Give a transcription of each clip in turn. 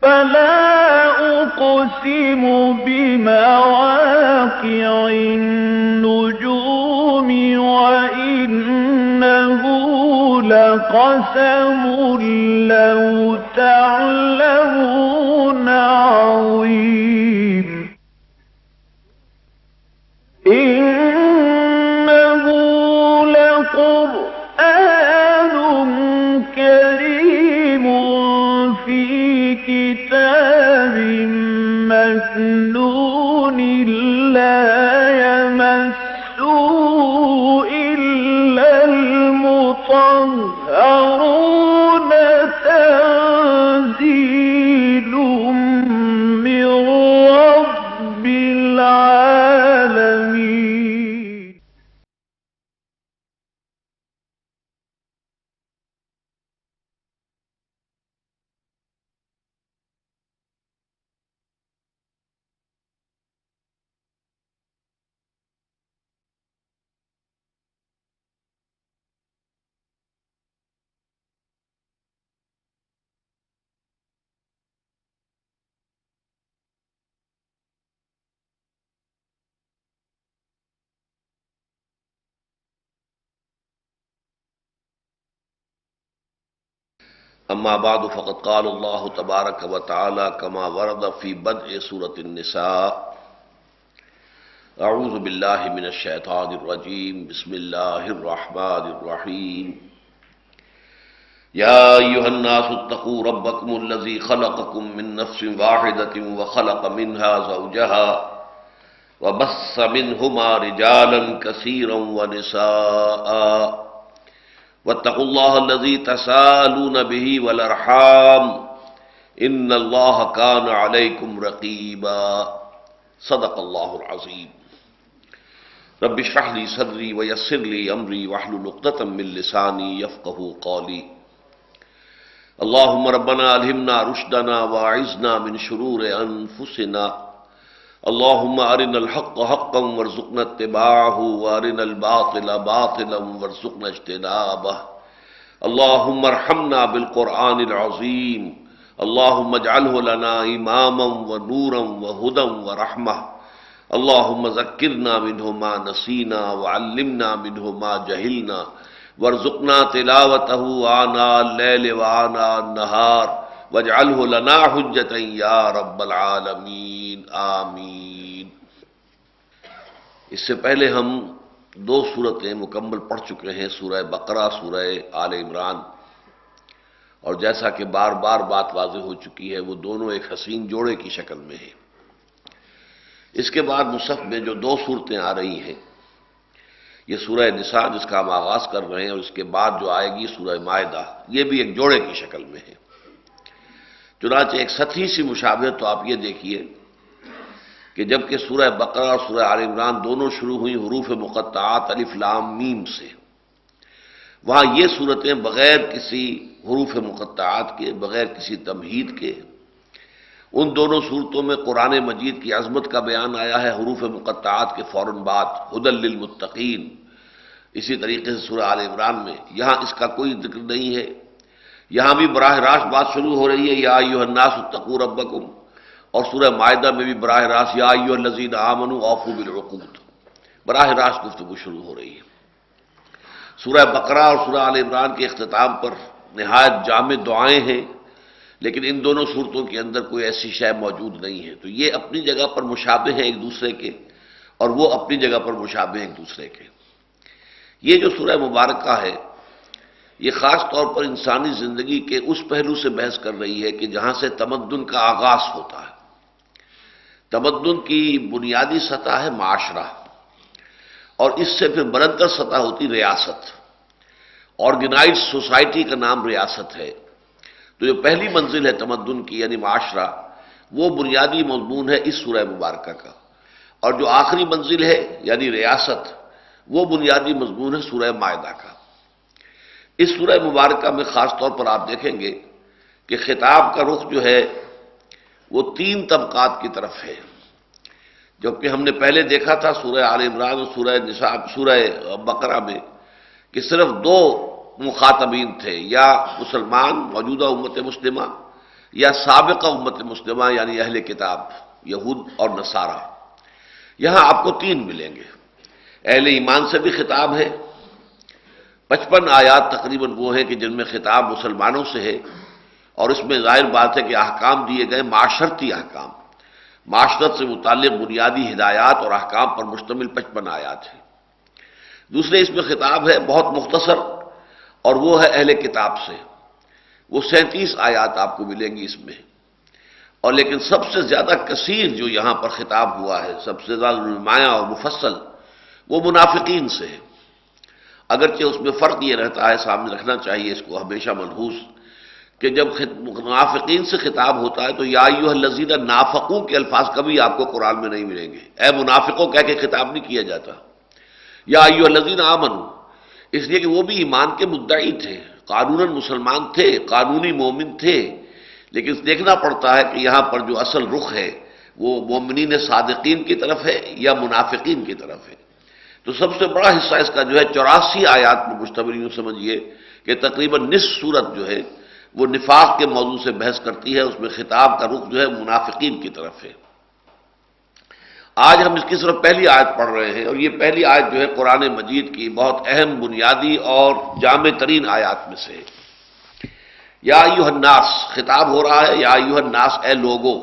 فلا أقسم بمواقع النجوم وإنه لقسم لو تعلمون عظيم إنه لقرآن كريم في كتاب مكنون لا يمسه إلا المطهرون تنزيل من رب العالمين. اما بعد فقد قال اللہ تبارک و تعالی کما ورد فی بدء سورۃ النساء اعوذ باللہ من الشیطان الرجیم بسم اللہ الرحمن الرحیم یا ایھا الناس اتقوا ربکم الذی خلقکم من نفس واحدۃ وخلق منها زوجها وبث منهما رجالا کثیرا ونساء واتقوا اللہ الذی تساءلون به والارحام ان اللہ کان علیکم رقیبا صدق اللہ العظیم رب اشرح لی صدری ویسر لی امری واحلل عقدۃ من لسانی یفقہوا قولی اللہم ربنا الہمنا رشدنا واعذنا من شرور انفسنا اللہم ارنا الحق حقا وارزقنا اتباعہ وارنا الباطل باطلا وارزقنا اجتنابہ اللہم ارحمنا بالقرآن العظیم اللہم اجعلہ لنا اماما ونورا وہدى ورحمہ اللہم ذکرنا منہ ما نسینا وعلمنا منہ ما جہلنا وارزقنا تلاوتہ آناء اللیل وآناء النہار واجعلہ لنا حجۃ یا رب العالمین آمین۔ اس سے پہلے ہم دو صورتیں مکمل پڑھ چکے ہیں، سورہ بقرہ، سورہ آل عمران، اور جیسا کہ بار بار بات واضح ہو چکی ہے وہ دونوں ایک حسین جوڑے کی شکل میں ہیں۔ اس کے بعد مصحف میں جو دو صورتیں آ رہی ہیں، یہ سورہ نساء جس کا ہم آغاز کر رہے ہیں، اور اس کے بعد جو آئے گی سورہ مائدہ، یہ بھی ایک جوڑے کی شکل میں ہے۔ چنانچہ ایک سطحی سی مشابہت تو آپ یہ دیکھیے کہ جبکہ سورہ بقرہ اور سورہ آل عمران دونوں شروع ہوئی حروف مقطعات الف لام میم سے، وہاں یہ صورتیں بغیر کسی حروف مقطعات کے، بغیر کسی تمہید کے، ان دونوں صورتوں میں قرآن مجید کی عظمت کا بیان آیا ہے حروف مقطعات کے فوراً بعد، ھدی للمتقین۔ اسی طریقے سے سورہ آل عمران میں یہاں اس کا کوئی ذکر نہیں ہے، یہاں بھی براہ راست بات شروع ہو رہی ہے یا ایھا الناس اتقوا ربکم، اور سورہ مائدہ میں بھی براہ راست یا ایھا الذین آمنوا اوفوا بالعقود، براہ راست گفتگو شروع ہو رہی ہے۔ سورہ بقرہ اور سورہ آل عمران کے اختتام پر نہایت جامع دعائیں ہیں، لیکن ان دونوں صورتوں کے اندر کوئی ایسی شے موجود نہیں ہے، تو یہ اپنی جگہ پر مشابہ ہیں ایک دوسرے کے، اور وہ اپنی جگہ پر مشابہ ہیں ایک دوسرے کے۔ یہ جو سورہ مبارکہ ہے یہ خاص طور پر انسانی زندگی کے اس پہلو سے بحث کر رہی ہے کہ جہاں سے تمدن کا آغاز ہوتا ہے۔ تمدن کی بنیادی سطح ہے معاشرہ، اور اس سے پھر بلندتر سطح ہوتی ریاست۔ آرگنائزڈ سوسائٹی کا نام ریاست ہے۔ تو جو پہلی منزل ہے تمدن کی یعنی معاشرہ، وہ بنیادی مضمون ہے اس سورہ مبارکہ کا، اور جو آخری منزل ہے یعنی ریاست، وہ بنیادی مضمون ہے سورہ مائدہ کا۔ اس سورہ مبارکہ میں خاص طور پر آپ دیکھیں گے کہ خطاب کا رخ جو ہے وہ تین طبقات کی طرف ہے، جبکہ ہم نے پہلے دیکھا تھا سورہ آل عمران اور سورہ نساء، سورہ بقرہ میں کہ صرف دو مخاطبین تھے، یا مسلمان موجودہ امت مسلمہ، یا سابقہ امت مسلمہ یعنی اہل کتاب یہود اور نصارہ، یہاں آپ کو 3 ملیں گے۔ اہل ایمان سے بھی خطاب ہے، 55 آیات تقریباً وہ ہیں کہ جن میں خطاب مسلمانوں سے ہے، اور اس میں ظاہر بات ہے کہ احکام دیے گئے معاشرتی احکام، معاشرت سے متعلق بنیادی ہدایات اور احکام پر مشتمل 55 آیات ہیں۔ دوسرے اس میں خطاب ہے بہت مختصر، اور وہ ہے اہل کتاب سے، وہ 37 آیات آپ کو ملیں گی اس میں۔ اور لیکن سب سے زیادہ کثیر جو یہاں پر خطاب ہوا ہے، سب سے زیادہ نمایاں اور مفصل، وہ منافقین سے ہے۔ اگرچہ اس میں فرق یہ رہتا ہے، سامنے رکھنا چاہیے اس کو ہمیشہ ملحوظ، کہ جب منافقین سے خطاب ہوتا ہے تو یا ایھا الذین نافقوا کے الفاظ کبھی آپ کو قرآن میں نہیں ملیں گے، اے منافقوں کہہ کے خطاب نہیں کیا جاتا۔ یا ایھا الذین آمنوا، اس لیے کہ وہ بھی ایمان کے مدعی تھے، قانوناً مسلمان تھے، قانونی مومن تھے، لیکن دیکھنا پڑتا ہے کہ یہاں پر جو اصل رخ ہے وہ مومنین صادقین کی طرف ہے یا منافقین کی طرف ہے۔ تو سب سے بڑا حصہ اس کا جو ہے 84 آیات پر مشتمل، یوں سمجھیے کہ تقریباً نصف سورت جو ہے وہ نفاق کے موضوع سے بحث کرتی ہے، اس میں خطاب کا رخ جو ہے منافقین کی طرف ہے۔ آج ہم اس کی صرف پہلی آیت پڑھ رہے ہیں، اور یہ پہلی آیت جو ہے قرآن مجید کی بہت اہم، بنیادی اور جامع ترین آیات میں سے ہے۔ یا ایھا الناس خطاب ہو رہا ہے، یا ایھا الناس اے لوگو۔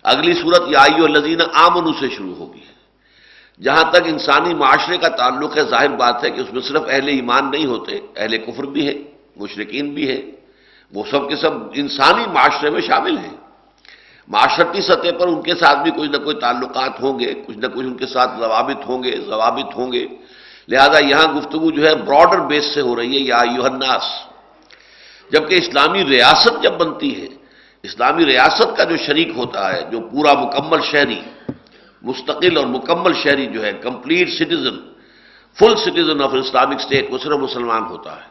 اگلی صورت یا ایھا الذین آمنوا سے شروع ہوگی۔ جہاں تک انسانی معاشرے کا تعلق ہے، ظاہر بات ہے کہ اس میں صرف اہل ایمان نہیں ہوتے، اہل کفر بھی ہے، مشرکین بھی ہے، وہ سب کے سب انسانی معاشرے میں شامل ہیں۔ معاشرتی سطح پر ان کے ساتھ بھی کچھ نہ کوئی تعلقات ہوں گے، کچھ نہ کچھ ان کے ساتھ ضوابط ہوں گے، لہذا یہاں گفتگو جو ہے براڈر بیس سے ہو رہی ہے، یا ایھا الناس۔ جبکہ اسلامی ریاست جب بنتی ہے، اسلامی ریاست کا جو شریک ہوتا ہے، جو پورا مکمل شہری، مستقل اور مکمل شہری جو ہے، complete citizen, full citizen of Islamic state, وہ صرف مسلمان ہوتا ہے۔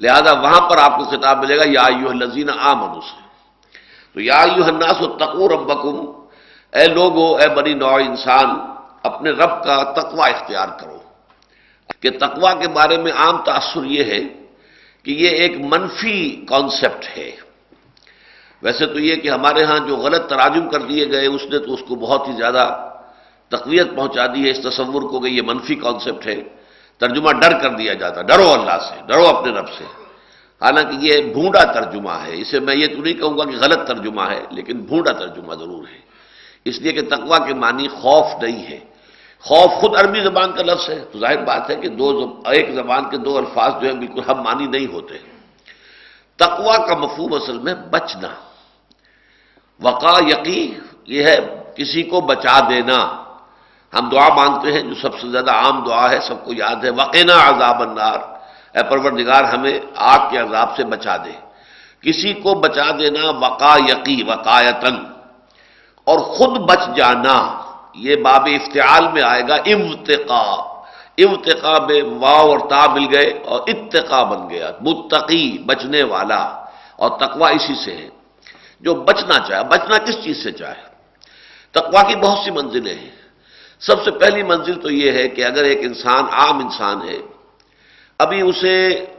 لہذا وہاں پر آپ کو خطاب ملے گا یا ایھا الذین آمنوا سے۔ تو یا ایھا الناس اتقوا ربکم، اے لوگو، اے بنی نوع انسان، اپنے رب کا تقوی اختیار کرو۔ کہ تقوی کے بارے میں عام تاثر یہ ہے کہ یہ ایک منفی کانسیپٹ ہے۔ ویسے تو یہ کہ ہمارے ہاں جو غلط تراجم کر دیے گئے، اس نے تو اس کو بہت ہی زیادہ تقویت پہنچا دی ہے اس تصور کو کہ یہ منفی کانسیپٹ ہے، ترجمہ ڈر کر دیا جاتا، ڈرو اللہ سے، ڈرو اپنے رب سے۔ حالانکہ یہ بھونڈا ترجمہ ہے، اسے میں یہ تو نہیں کہوں گا کہ غلط ترجمہ ہے، لیکن بھونڈا ترجمہ ضرور ہے، اس لیے کہ تقوی کے معنی خوف نہیں ہے۔ خوف خود عربی زبان کا لفظ ہے، تو ظاہر بات ہے کہ ایک زبان کے 2 الفاظ جو ہیں بالکل ہم معنی نہیں ہوتے۔ تقوی کا مفہوم اصل میں بچنا، وقا یقی، یہ ہے کسی کو بچا دینا۔ ہم دعا مانگتے ہیں جو سب سے زیادہ عام دعا ہے، سب کو یاد ہے، وقنا عذاب النار، اے پروردگار ہمیں آگ کے عذاب سے بچا دے۔ کسی کو بچا دینا، وقا یقی، وقایتن، اور خود بچ جانا، یہ باب افتعال میں آئے گا، ابتقا، ابتقا میں واو اور تا مل گئے اور اتقا بن گیا، متقی، بچنے والا، اور تقوی اسی سے ہے، جو بچنا چاہے۔ بچنا کس چیز سے چاہے؟ تقوی کی بہت سی منزلیں ہیں۔ سب سے پہلی منزل تو یہ ہے کہ اگر ایک انسان عام انسان ہے، ابھی اسے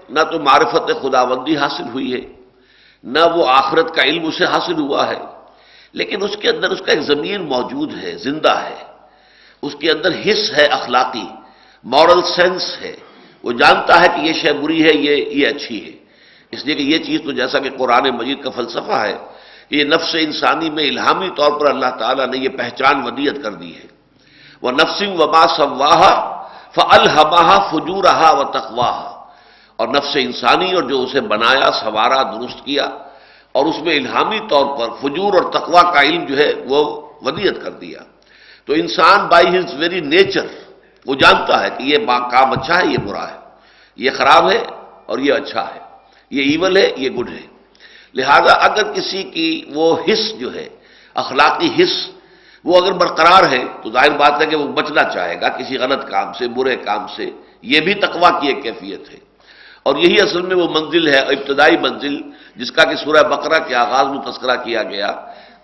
نہ تو معرفت خداوندی حاصل ہوئی ہے، نہ وہ آخرت کا علم اسے حاصل ہوا ہے، لیکن اس کے اندر اس کا ایک ضمیر موجود ہے، زندہ ہے، اس کے اندر حس ہے، اخلاقی مورل سینس ہے، وہ جانتا ہے کہ یہ شے بری ہے، یہ اچھی ہے۔ اس لیے کہ یہ چیز تو جیسا کہ قرآن مجید کا فلسفہ ہے کہ یہ نفس انسانی میں الہامی طور پر اللہ تعالیٰ نے یہ پہچان ودیت کر دی ہے، وَنَفْسٍ وَمَا سَوَّاهَا فَأَلْهَمَهَا فُجُورَهَا وَتَقْوَاهَا، اور نفس انسانی اور جو اسے بنایا، سنوارا، درست کیا، اور اس میں الہامی طور پر فجور اور تقوی کا علم جو ہے وہ ودیت کر دیا۔ تو انسان بائی ہز ویری نیچر وہ جانتا ہے کہ یہ کام اچھا ہے، یہ برا ہے، یہ خراب ہے اور یہ اچھا ہے، یہ ایول ہے، یہ گڈ ہے۔ لہذا اگر کسی کی وہ حس جو ہے، اخلاقی حس، وہ اگر برقرار ہے تو ظاہر بات ہے کہ وہ بچنا چاہے گا کسی غلط کام سے، برے کام سے۔ یہ بھی تقوی کی ایک کیفیت ہے، اور یہی اصل میں وہ منزل ہے، ابتدائی منزل، جس کا کہ سورہ بقرہ کے آغاز میں تذکرہ کیا گیا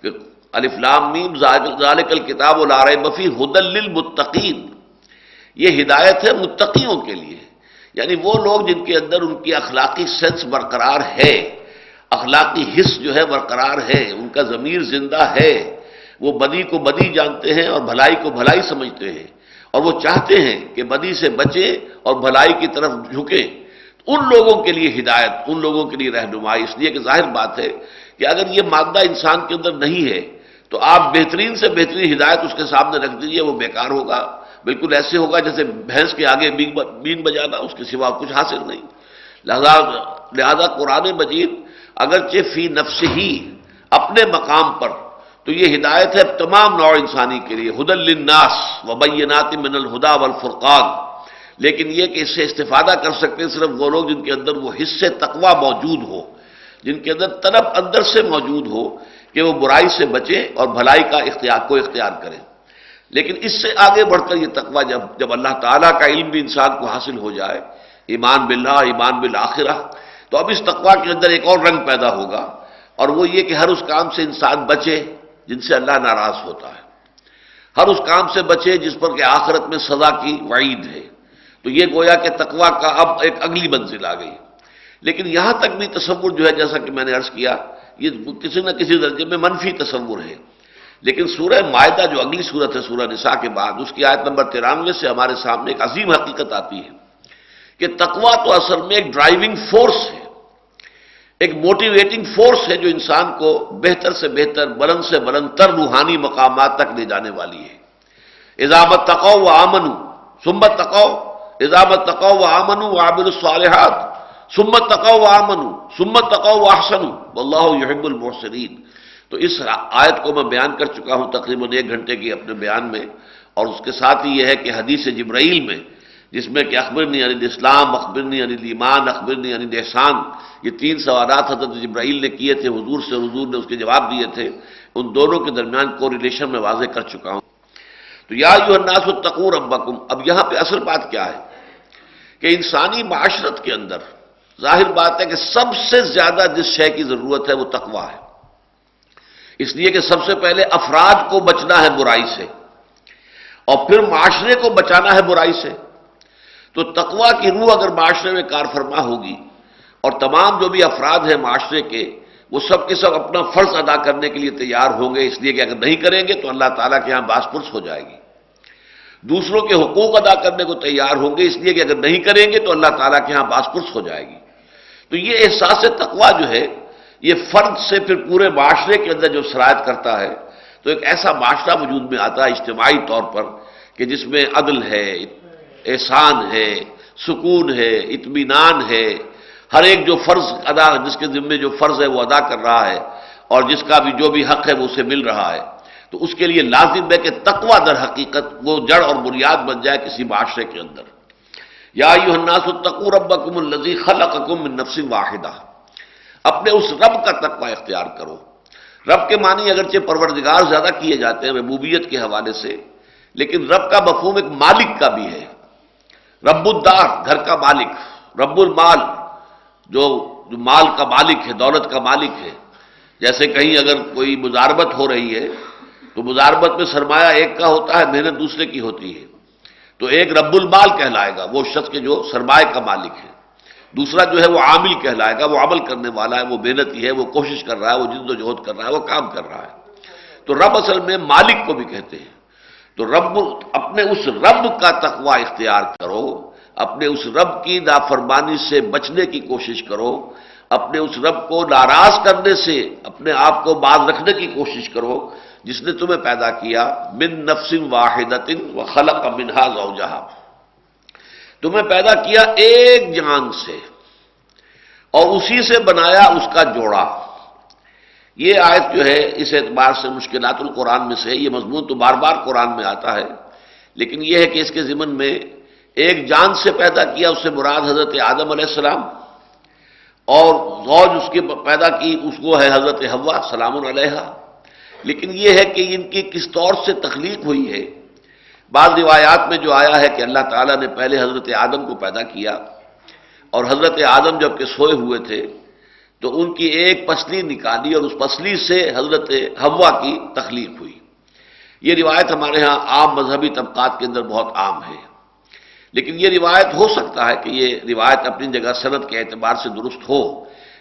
کہ الف لام میم ذالک الکتاب لا ریب فیہ ھدی للمتقین، یہ ہدایت ہے متقیوں کے لیے، یعنی وہ لوگ جن کے اندر ان کی اخلاقی سینس برقرار ہے۔ اخلاقی حس جو ہے برقرار ہے، ان کا ضمیر زندہ ہے، وہ بدی کو بدی جانتے ہیں اور بھلائی کو بھلائی سمجھتے ہیں، اور وہ چاہتے ہیں کہ بدی سے بچیں اور بھلائی کی طرف جھکیں۔ ان لوگوں کے لیے ہدایت، ان لوگوں کے لیے رہنمائی، اس لیے کہ ظاہر بات ہے کہ اگر یہ مادہ انسان کے اندر نہیں ہے تو آپ بہترین سے بہترین ہدایت اس کے سامنے رکھ دیجئے، وہ بیکار ہوگا، بالکل ایسے ہوگا جیسے بھینس کے آگے بین بجانا، اس کے سوا کچھ حاصل نہیں۔ لہذا قرآن مجید اگرچہ فی نفس ہی اپنے مقام پر تو یہ ہدایت ہے تمام نوع انسانی کے لیے، ہدی للناس وبینات من الہدی والفرقان، لیکن یہ کہ اس سے استفادہ کر سکتے ہیں صرف وہ لوگ جن کے اندر وہ حصے تقوی موجود ہو، جن کے اندر طلب اندر سے موجود ہو کہ وہ برائی سے بچیں اور بھلائی کا اختیار کریں۔ لیکن اس سے آگے بڑھ کر یہ تقوی جب اللہ تعالیٰ کا علم بھی انسان کو حاصل ہو جائے، ایمان باللہ، ایمان بالآخرہ، تو اب اس تقوی کے اندر ایک اور رنگ پیدا ہوگا، اور وہ یہ کہ ہر اس کام سے انسان بچے جن سے اللہ ناراض ہوتا ہے، ہر اس کام سے بچے جس پر کہ آخرت میں سزا کی وعید ہے۔ تو یہ گویا کہ تقوی کا اب ایک اگلی منزل آ گئی۔ لیکن یہاں تک بھی تصور جو ہے، جیسا کہ میں نے عرض کیا، یہ کسی نہ کسی درجے میں منفی تصور ہے۔ لیکن سورہ مائدہ جو اگلی سورت ہے سورہ نساء کے بعد، اس کی آیت نمبر 93 سے ہمارے سامنے ایک عظیم حقیقت آتی ہے کہ تقوی تو اصل میں ایک ڈرائیونگ فورس ہے، ایک موٹیویٹنگ فورس ہے جو انسان کو بہتر سے بہتر، بلند سے بلند تر روحانی مقامات تک لے جانے والی ہے۔ اذا اتقوا وآمنوا ثم اتقوا، اذا اتقوا وآمنوا وعملوا الصالحات ثم اتقوا وآمنوا ثم اتقوا واحسنوا واللہ يحب المحسنین۔ تو اس آیت کو میں بیان کر چکا ہوں تقریباً 1 گھنٹے کی اپنے بیان میں، اور اس کے ساتھ ہی یہ ہے کہ حدیث جبرائیل میں، جس میں کہ اخبرنی عن الاسلام، اخبرنی عن الایمان، اخبرنی عن الاحسان، یہ 3 سوالات حضرت جبرائیل نے کیے تھے حضور سے، حضور نے اس کے جواب دیے تھے، ان دونوں کے درمیان کوریلیشن میں واضح کر چکا ہوں۔ تو یا ایھا الناس اتقوا ربکم، اب یہاں پہ اصل بات کیا ہے کہ انسانی معاشرت کے اندر ظاہر بات ہے کہ سب سے زیادہ جس شے کی ضرورت ہے وہ تقوی ہے، اس لیے کہ سب سے پہلے افراد کو بچنا ہے برائی سے، اور پھر معاشرے کو بچانا ہے برائی سے۔ تو تقوی کی روح اگر معاشرے میں کار فرما ہوگی، اور تمام جو بھی افراد ہیں معاشرے کے، وہ سب کے سب اپنا فرض ادا کرنے کے لیے تیار ہوں گے، اس لیے کہ اگر نہیں کریں گے تو اللہ تعالیٰ کے ہاں باس پرس ہو جائے گی، دوسروں کے حقوق ادا کرنے کو تیار ہوں گے، اس لیے کہ اگر نہیں کریں گے تو اللہ تعالیٰ کے ہاں باس پرس ہو جائے گی۔ تو یہ احساس تقوی جو ہے، یہ فرد سے پھر پورے معاشرے کے اندر جو سرایت کرتا ہے، تو ایک ایسا معاشرہ وجود میں آتا ہے اجتماعی طور پر کہ جس میں عدل ہے، احسان ہے، سکون ہے، اطمینان ہے، ہر ایک جو فرض ادا، جس کے ذمے جو فرض ہے وہ ادا کر رہا ہے، اور جس کا بھی جو بھی حق ہے وہ اسے مل رہا ہے۔ تو اس کے لیے لازم ہے کہ تقوی در حقیقت وہ جڑ اور بنیاد بن جائے کسی معاشرے کے اندر۔ یا ایھا الناس اتقوا ربکم الذی خلقکم من نفس واحدہ، اپنے اس رب کا تقوی اختیار کرو۔ رب کے معنی اگرچہ پروردگار زیادہ کیے جاتے ہیں ربوبیت کے حوالے سے، لیکن رب کا مفہوم ایک مالک کا بھی ہے۔ رب الدار، گھر کا مالک، رب المال، جو مال کا مالک ہے، دولت کا مالک ہے۔ جیسے کہیں اگر کوئی مزاربت ہو رہی ہے تو مزاربت میں سرمایہ ایک کا ہوتا ہے، محنت دوسرے کی ہوتی ہے، تو ایک رب المال کہلائے گا وہ شخص کے جو سرمایہ کا مالک ہے، دوسرا جو ہے وہ عامل کہلائے گا، وہ عمل کرنے والا ہے، وہ محنتی ہے، وہ کوشش کر رہا ہے، وہ جد و جہد کر رہا ہے، وہ کام کر رہا ہے۔ تو رب اصل میں مالک کو بھی کہتے ہیں۔ تو اپنے اس رب کا تقوی اختیار کرو، اپنے اس رب کی نافرمانی سے بچنے کی کوشش کرو، اپنے اس رب کو ناراض کرنے سے اپنے آپ کو باز رکھنے کی کوشش کرو، جس نے تمہیں پیدا کیا من نفس واحدۃ وخلق منہا زوجہا، تمہیں پیدا کیا ایک جان سے اور اسی سے بنایا اس کا جوڑا۔ یہ آیت جو ہے اس اعتبار سے مشکلات القرآن میں سے، یہ مضمون تو بار بار قرآن میں آتا ہے، لیکن یہ ہے کہ اس کے ضمن میں ایک جان سے پیدا کیا، اس سے مراد حضرت آدم علیہ السلام، اور زوج اس کے پیدا کی اس کو ہے حضرت حوا سلام علیہا۔ لیکن یہ ہے کہ ان کی کس طور سے تخلیق ہوئی ہے، بعض روایات میں جو آیا ہے کہ اللہ تعالیٰ نے پہلے حضرت آدم کو پیدا کیا، اور حضرت آدم جب کہ سوئے ہوئے تھے تو ان کی ایک پسلی نکالی اور اس پسلی سے حضرت حوا کی تخلیق ہوئی۔ یہ روایت ہمارے ہاں عام مذہبی طبقات کے اندر بہت عام ہے، لیکن یہ روایت ہو سکتا ہے کہ یہ روایت اپنی جگہ سند کے اعتبار سے درست ہو،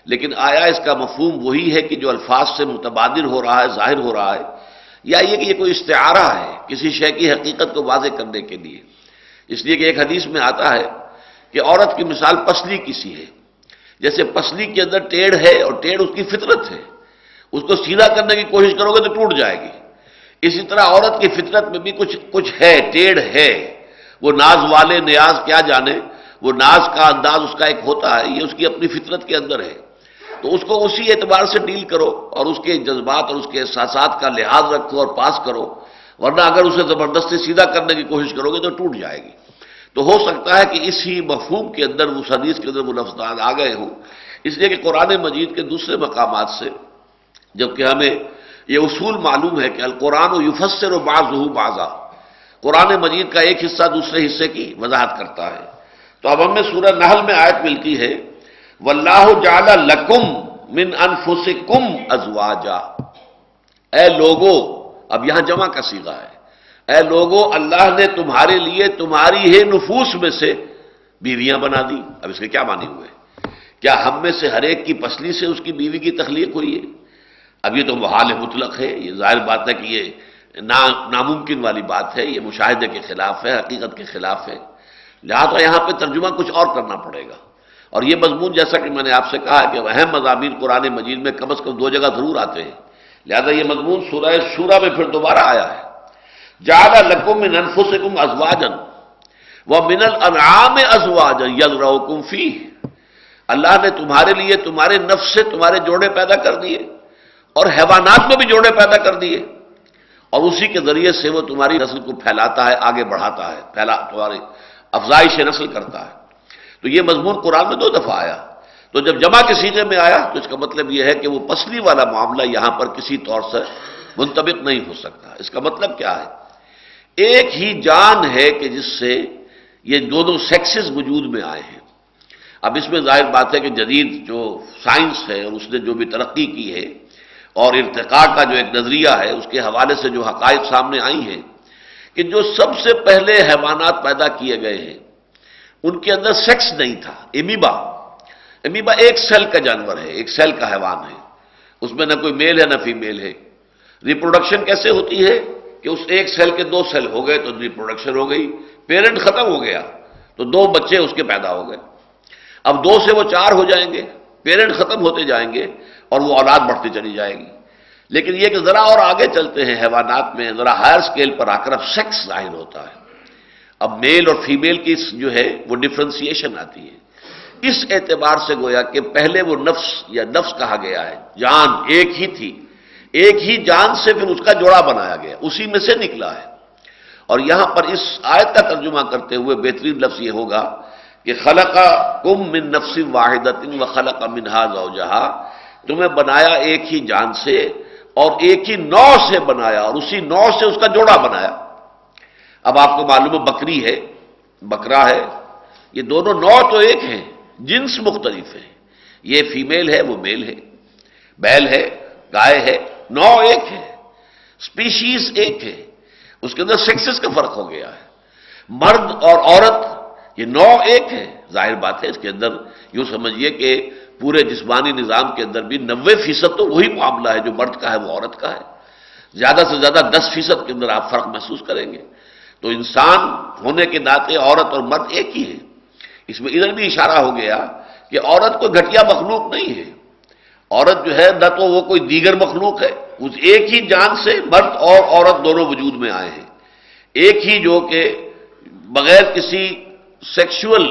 لیکن آیا اس کا مفہوم وہی ہے کہ جو الفاظ سے متبادر ہو رہا ہے، ظاہر ہو رہا ہے، یا یہ کہ یہ کوئی استعارہ ہے کسی شے کی حقیقت کو واضح کرنے کے لیے؟ اس لیے کہ ایک حدیث میں آتا ہے کہ عورت کی مثال پسلی کی سی ہے، جیسے پسلی کے اندر ٹیڑھ ہے اور ٹیڑھ اس کی فطرت ہے، اس کو سیدھا کرنے کی کوشش کرو گے تو ٹوٹ جائے گی۔ اسی طرح عورت کی فطرت میں بھی کچھ ہے، ٹیڑھ ہے، وہ ناز والے نیاز کیا جانے، وہ ناز کا انداز اس کا ایک ہوتا ہے، یہ اس کی اپنی فطرت کے اندر ہے، تو اس کو اسی اعتبار سے ڈیل کرو اور اس کے جذبات اور اس کے احساسات کا لحاظ رکھو اور پاس کرو، ورنہ اگر اسے زبردستی سیدھا کرنے کی کوشش کرو گے تو ٹوٹ جائے گی۔ تو ہو سکتا ہے کہ اسی مفہوم کے اندر اس حدیث کے اندر وہ لفظات آ گئے ہوں، اس لیے کہ قرآن مجید کے دوسرے مقامات سے جبکہ ہمیں یہ اصول معلوم ہے کہ القرآن یفسر بعضہ بعضا، قرآن مجید کا ایک حصہ دوسرے حصے کی وضاحت کرتا ہے۔ تو اب ہمیں سورہ نحل میں آیت ملتی ہے واللہ جعل لکم من انفسکم ازواجا، اے لوگو، اب یہاں جمع کا صیغہ ہے، اے لوگو اللہ نے تمہارے لیے تمہاری ہی نفوس میں سے بیویاں بنا دی۔ اب اس کے کیا معنی ہوئے؟ کیا ہم میں سے ہر ایک کی پسلی سے اس کی بیوی کی تخلیق ہوئی ہے؟ اب یہ تو محال مطلق ہے، یہ ظاہر بات ہے کہ یہ ناممکن والی بات ہے، یہ مشاہدے کے خلاف ہے، حقیقت کے خلاف ہے، لہذا یہاں پہ ترجمہ کچھ اور کرنا پڑے گا۔ اور یہ مضمون جیسا کہ میں نے آپ سے کہا کہ اہم مضامین قرآن مجید میں کم از کم 2 جگہ ضرور آتے ہیں، لہذا یہ مضمون سورہ شورى میں پھر دوبارہ آیا ہے۔ جعل لکم من انفسکم ازواجا ومن الانعام ازواجا یذرؤکم فیہ، اللہ نے تمہارے لیے تمہارے نفس سے تمہارے جوڑے پیدا کر دیے اور حیوانات میں بھی جوڑے پیدا کر دیے، اور اسی کے ذریعے سے وہ تمہاری نسل کو پھیلاتا ہے، آگے بڑھاتا ہے، تمہاری افزائش نسل کرتا ہے۔ تو یہ مضمون قرآن میں 2 دفعہ آیا، تو جب جمع کے سیغے میں آیا تو اس کا مطلب یہ ہے کہ وہ پسلی والا معاملہ یہاں پر کسی طور سے منطبق نہیں ہو سکتا۔ اس کا مطلب کیا ہے؟ ایک ہی جان ہے کہ جس سے یہ دونوں سیکسز وجود میں آئے ہیں۔ اب اس میں ظاہر بات ہے کہ جدید جو سائنس ہے اور اس نے جو بھی ترقی کی ہے اور ارتقاء کا جو ایک نظریہ ہے، اس کے حوالے سے جو حقائق سامنے آئی ہیں کہ جو سب سے پہلے حیوانات پیدا کیے گئے ہیں ان کے اندر سیکس نہیں تھا۔ امیبا ایک سیل کا جانور ہے، ایک سیل کا حیوان ہے، اس میں نہ کوئی میل ہے نہ فیمیل ہے۔ ریپروڈکشن کیسے ہوتی ہے کہ اس ایک سیل کے 2 سیل ہو گئے تو ریپروڈکشن ہو گئی، پیرنٹ ختم ہو گیا تو 2 بچے اس کے پیدا ہو گئے، اب 2 سے وہ 4 ہو جائیں گے، پیرنٹ ختم ہوتے جائیں گے اور وہ اولاد بڑھتی چلی جائے گی۔ لیکن یہ کہ ذرا اور آگے چلتے ہیں حیوانات میں، ذرا ہائر سکیل پر آ کر اب سیکس ظاہر ہوتا ہے، اب میل اور فیمیل کی جو ہے وہ ڈفرینسیشن آتی ہے۔ اس اعتبار سے گویا کہ پہلے وہ نفس یا نفس کہا گیا ہے، جان ایک ہی تھی، ایک ہی جان سے پھر اس کا جوڑا بنایا گیا، اسی میں سے نکلا ہے۔ اور یہاں پر اس آیت کا ترجمہ کرتے ہوئے بہترین لفظ یہ ہوگا کہ خلقکم من نفس واحدۃ وخلق منہا زوجہا، تمہیں بنایا ایک ہی جان سے اور ایک ہی نوع سے بنایا اور اسی نوع سے اس کا جوڑا بنایا۔ اب آپ کو معلوم ہے بکری ہے، بکرا ہے، یہ دونوں نوع تو ایک ہیں، جنس مختلف ہے، یہ فیمیل ہے وہ میل ہے، بیل ہے گائے ہے، نوع ایک ہے، سپیشیز ایک ہے، اس کے اندر سیکسز کا فرق ہو گیا ہے۔ مرد اور عورت یہ نوع ایک ہے، ظاہر بات ہے اس کے اندر یوں سمجھیے کہ پورے جسمانی نظام کے اندر بھی 90% تو وہی معاملہ ہے، جو مرد کا ہے وہ عورت کا ہے، زیادہ سے زیادہ 10% کے اندر آپ فرق محسوس کریں گے۔ تو انسان ہونے کے ناطے عورت اور مرد ایک ہی ہے۔ اس میں ادھر بھی اشارہ ہو گیا کہ عورت کوئی گھٹیا مخلوق نہیں ہے، عورت جو ہے نہ تو وہ کوئی دیگر مخلوق ہے، اس ایک ہی جان سے مرد اور عورت دونوں وجود میں آئے ہیں، ایک ہی جو کہ بغیر کسی سیکشول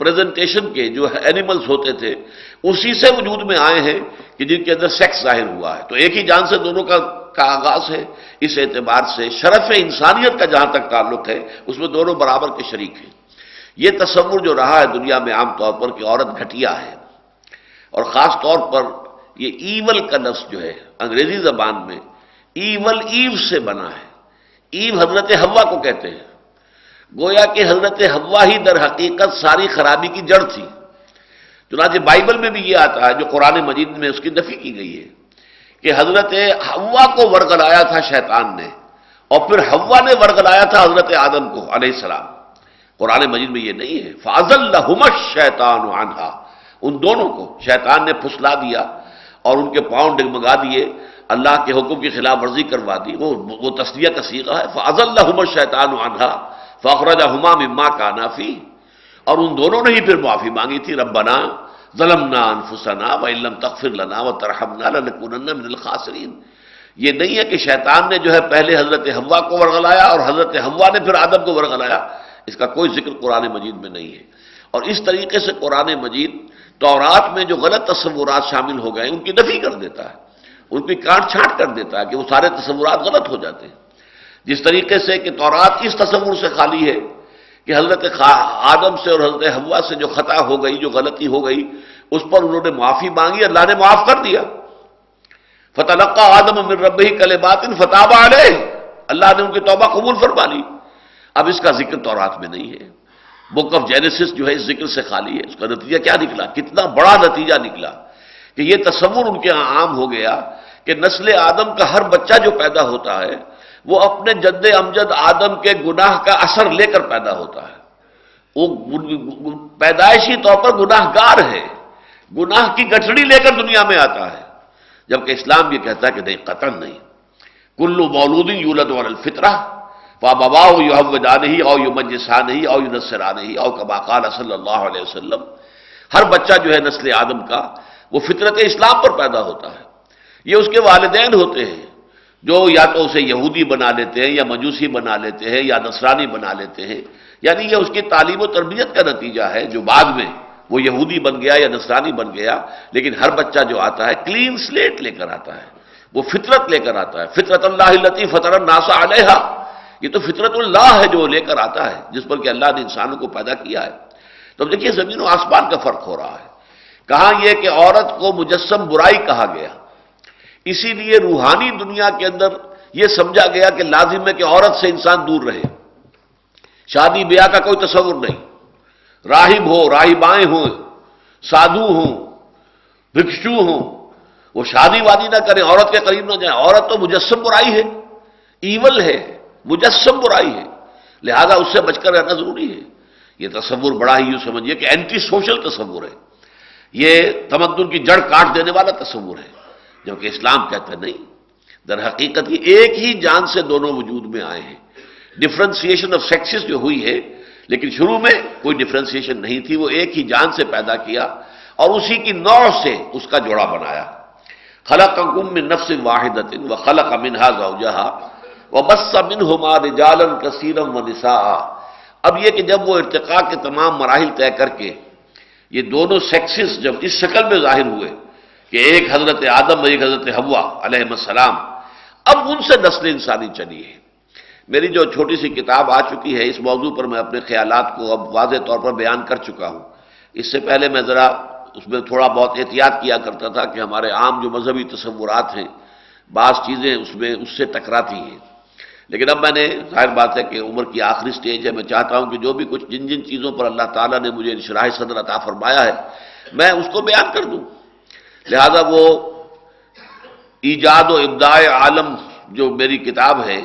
پریزنٹیشن کے جو اینیملز ہوتے تھے اسی سے وجود میں آئے ہیں کہ جن کے اندر سیکس ظاہر ہوا ہے، تو ایک ہی جان سے دونوں کا آغاز ہے۔ اس اعتبار سے شرف انسانیت کا جہاں تک تعلق ہے اس میں دونوں برابر کے شریک ہیں۔ یہ تصور جو رہا ہے دنیا میں عام طور پر کہ عورت گھٹیا ہے، اور خاص طور پر یہ ایول کا لفظ جو ہے انگریزی زبان میں ایول ایو سے بنا ہے، ایو حضرت حوا کو کہتے ہیں، گویا کہ حضرت حوا ہی در حقیقت ساری خرابی کی جڑ تھی۔ چنانچہ بائبل میں بھی یہ آتا ہے جو قرآن مجید میں اس کی نفی کی گئی ہے کہ حضرت حوا کو ورگلایا تھا شیطان نے، اور پھر حوا نے ورگلایا تھا حضرت آدم کو علیہ السلام۔ قرآن مجید میں یہ نہیں ہے فَأَزَلَّهُمَا الشَّيْطَانُ عَنْهَا، ان دونوں کو شیطان نے پھسلا دیا اور ان کے پاؤں ڈگمگا دیے، اللہ کے حکم کی خلاف ورزی کروا دی. وہ تسلیہ کا صیغہ ہے. فَأَضَلَّهُمَا الشَّيْطَانُ عَنْهَا فَأَخْرَجَهُمَا مِمَّا كَانَا فِيهِ. اور ان دونوں نے ہی پھر معافی مانگی تھی، ربنا ظلمنا انفسنا وَإِن لَّمْ تَغْفِرْ لَنَا وَتَرْحَمْنَا لَنَكُونَنَّ مِنَ الْخَاسِرِينَ. یہ نہیں ہے کہ شیطان نے جو ہے پہلے حضرت حوا کو ورغلایا اور حضرت حوا نے پھر آدم کو ورغلایا، اس کا کوئی ذکر قرآن مجید میں نہیں ہے. اور اس طریقے سے قرآن مجید تورات میں جو غلط تصورات شامل ہو گئے ان کی نفی کر دیتا ہے، ان کی کاٹ چھانٹ کر دیتا ہے کہ وہ سارے تصورات غلط ہو جاتے ہیں. جس طریقے سے کہ تورات اس تصور سے خالی ہے کہ حضرت آدم سے اور حضرت حوا سے جو خطا ہو گئی، جو غلطی ہو گئی، اس پر انہوں نے معافی مانگی، اللہ نے معاف کر دیا. فَتَلَقَّىٰ آدَمُ مِن رَّبِّهِ كَلِمَاتٍ فَتَابَ عَلَيْهِ. اللہ نے ان کی توبہ قبول فرما لی. اب اس کا ذکر تورات میں نہیں ہے. بک آف جینیسس جو ہے اس ذکر سے خالی ہے. اس کا نتیجہ کیا نکلا؟ کتنا بڑا نتیجہ نکلا کہ یہ تصور ان کے ہاں عام ہو گیا کہ نسل آدم کا ہر بچہ جو پیدا ہوتا ہے وہ اپنے جد امجد آدم کے گناہ کا اثر لے کر پیدا ہوتا ہے. وہ پیدائشی طور پر گناہ گار ہے، گناہ کی گٹھڑی لے کر دنیا میں آتا ہے. جبکہ اسلام یہ کہتا ہے کہ نہیں، قطعاً نہیں. کل مولود یولد علی الفطرہ فابواہ یہودانہ او یمجسانہ او ینصرانہ او کما قال صلی اللہ علیہ وسلم. ہر بچہ جو ہے نسل آدم کا وہ فطرت اسلام پر پیدا ہوتا ہے. یہ اس کے والدین ہوتے ہیں جو یا تو اسے یہودی بنا لیتے ہیں یا مجوسی بنا لیتے ہیں یا نصرانی بنا لیتے ہیں. یعنی یہ اس کی تعلیم و تربیت کا نتیجہ ہے جو بعد میں وہ یہودی بن گیا یا نصرانی بن گیا. لیکن ہر بچہ جو آتا ہے کلین سلیٹ لے کر آتا ہے، وہ فطرت لے کر آتا ہے. فطرت اللہ التی فطر الناس علیہا. یہ تو فطرت اللہ ہے جو وہ لے کر آتا ہے، جس پر کہ اللہ نے انسانوں کو پیدا کیا ہے. تو اب دیکھیے زمین و آسمان کا فرق ہو رہا ہے. کہاں یہ کہ عورت کو مجسم برائی کہا گیا، اسی لیے روحانی دنیا کے اندر یہ سمجھا گیا کہ لازم ہے کہ عورت سے انسان دور رہے. شادی بیاہ کا کوئی تصور نہیں. راہب ہو، راہبائیں ہوں، سادھو ہوں، بھکشو ہوں، وہ شادی وادی نہ کریں، عورت کے قریب نہ جائیں. عورت تو مجسم برائی ہے، ایول ہے، مجسم برائی ہے، لہذا اس سے بچ کر رہنا ضروری ہے. یہ تصور بڑا ہی یوں سمجھیے کہ اینٹی سوشل تصور ہے، یہ تمدن کی جڑ کاٹ دینے والا تصور ہے. جبکہ اسلام کہتا ہے نہیں، در حقیقت یہ ایک ہی جان سے دونوں وجود میں آئے ہیں. ڈفرینسیشن آف سیکسز جو ہوئی ہے، لیکن شروع میں کوئی ڈفرینسیشن نہیں تھی. وہ ایک ہی جان سے پیدا کیا اور اسی کی نوع سے اس کا جوڑا بنایا. خلقکم من نفس واحدۃ وخلق منها زوجها وبث منهما رجالا كثيرا ونساء. اب یہ کہ جب وہ ارتقاء کے تمام مراحل طے کر کے یہ دونوں سیکسز جب اس شکل میں ظاہر ہوئے کہ ایک حضرت آدم اور ایک حضرت حوا علیہ السلام، اب ان سے نسل انسانی چلی ہے. میری جو چھوٹی سی کتاب آ چکی ہے اس موضوع پر میں اپنے خیالات کو اب واضح طور پر بیان کر چکا ہوں. اس سے پہلے میں ذرا اس میں تھوڑا بہت احتیاط کیا کرتا تھا کہ ہمارے عام جو مذہبی تصورات ہیں بعض چیزیں اس میں اس سے ٹکراتی ہیں. لیکن اب میں نے، ظاہر بات ہے کہ عمر کی آخری سٹیج ہے، میں چاہتا ہوں کہ جو بھی کچھ جن چیزوں پر اللہ تعالیٰ نے مجھے انشراح صدر عطا فرمایا ہے میں اس کو بیان کر دوں. لہذا وہ ایجاد و ابداع عالم جو میری کتاب ہے،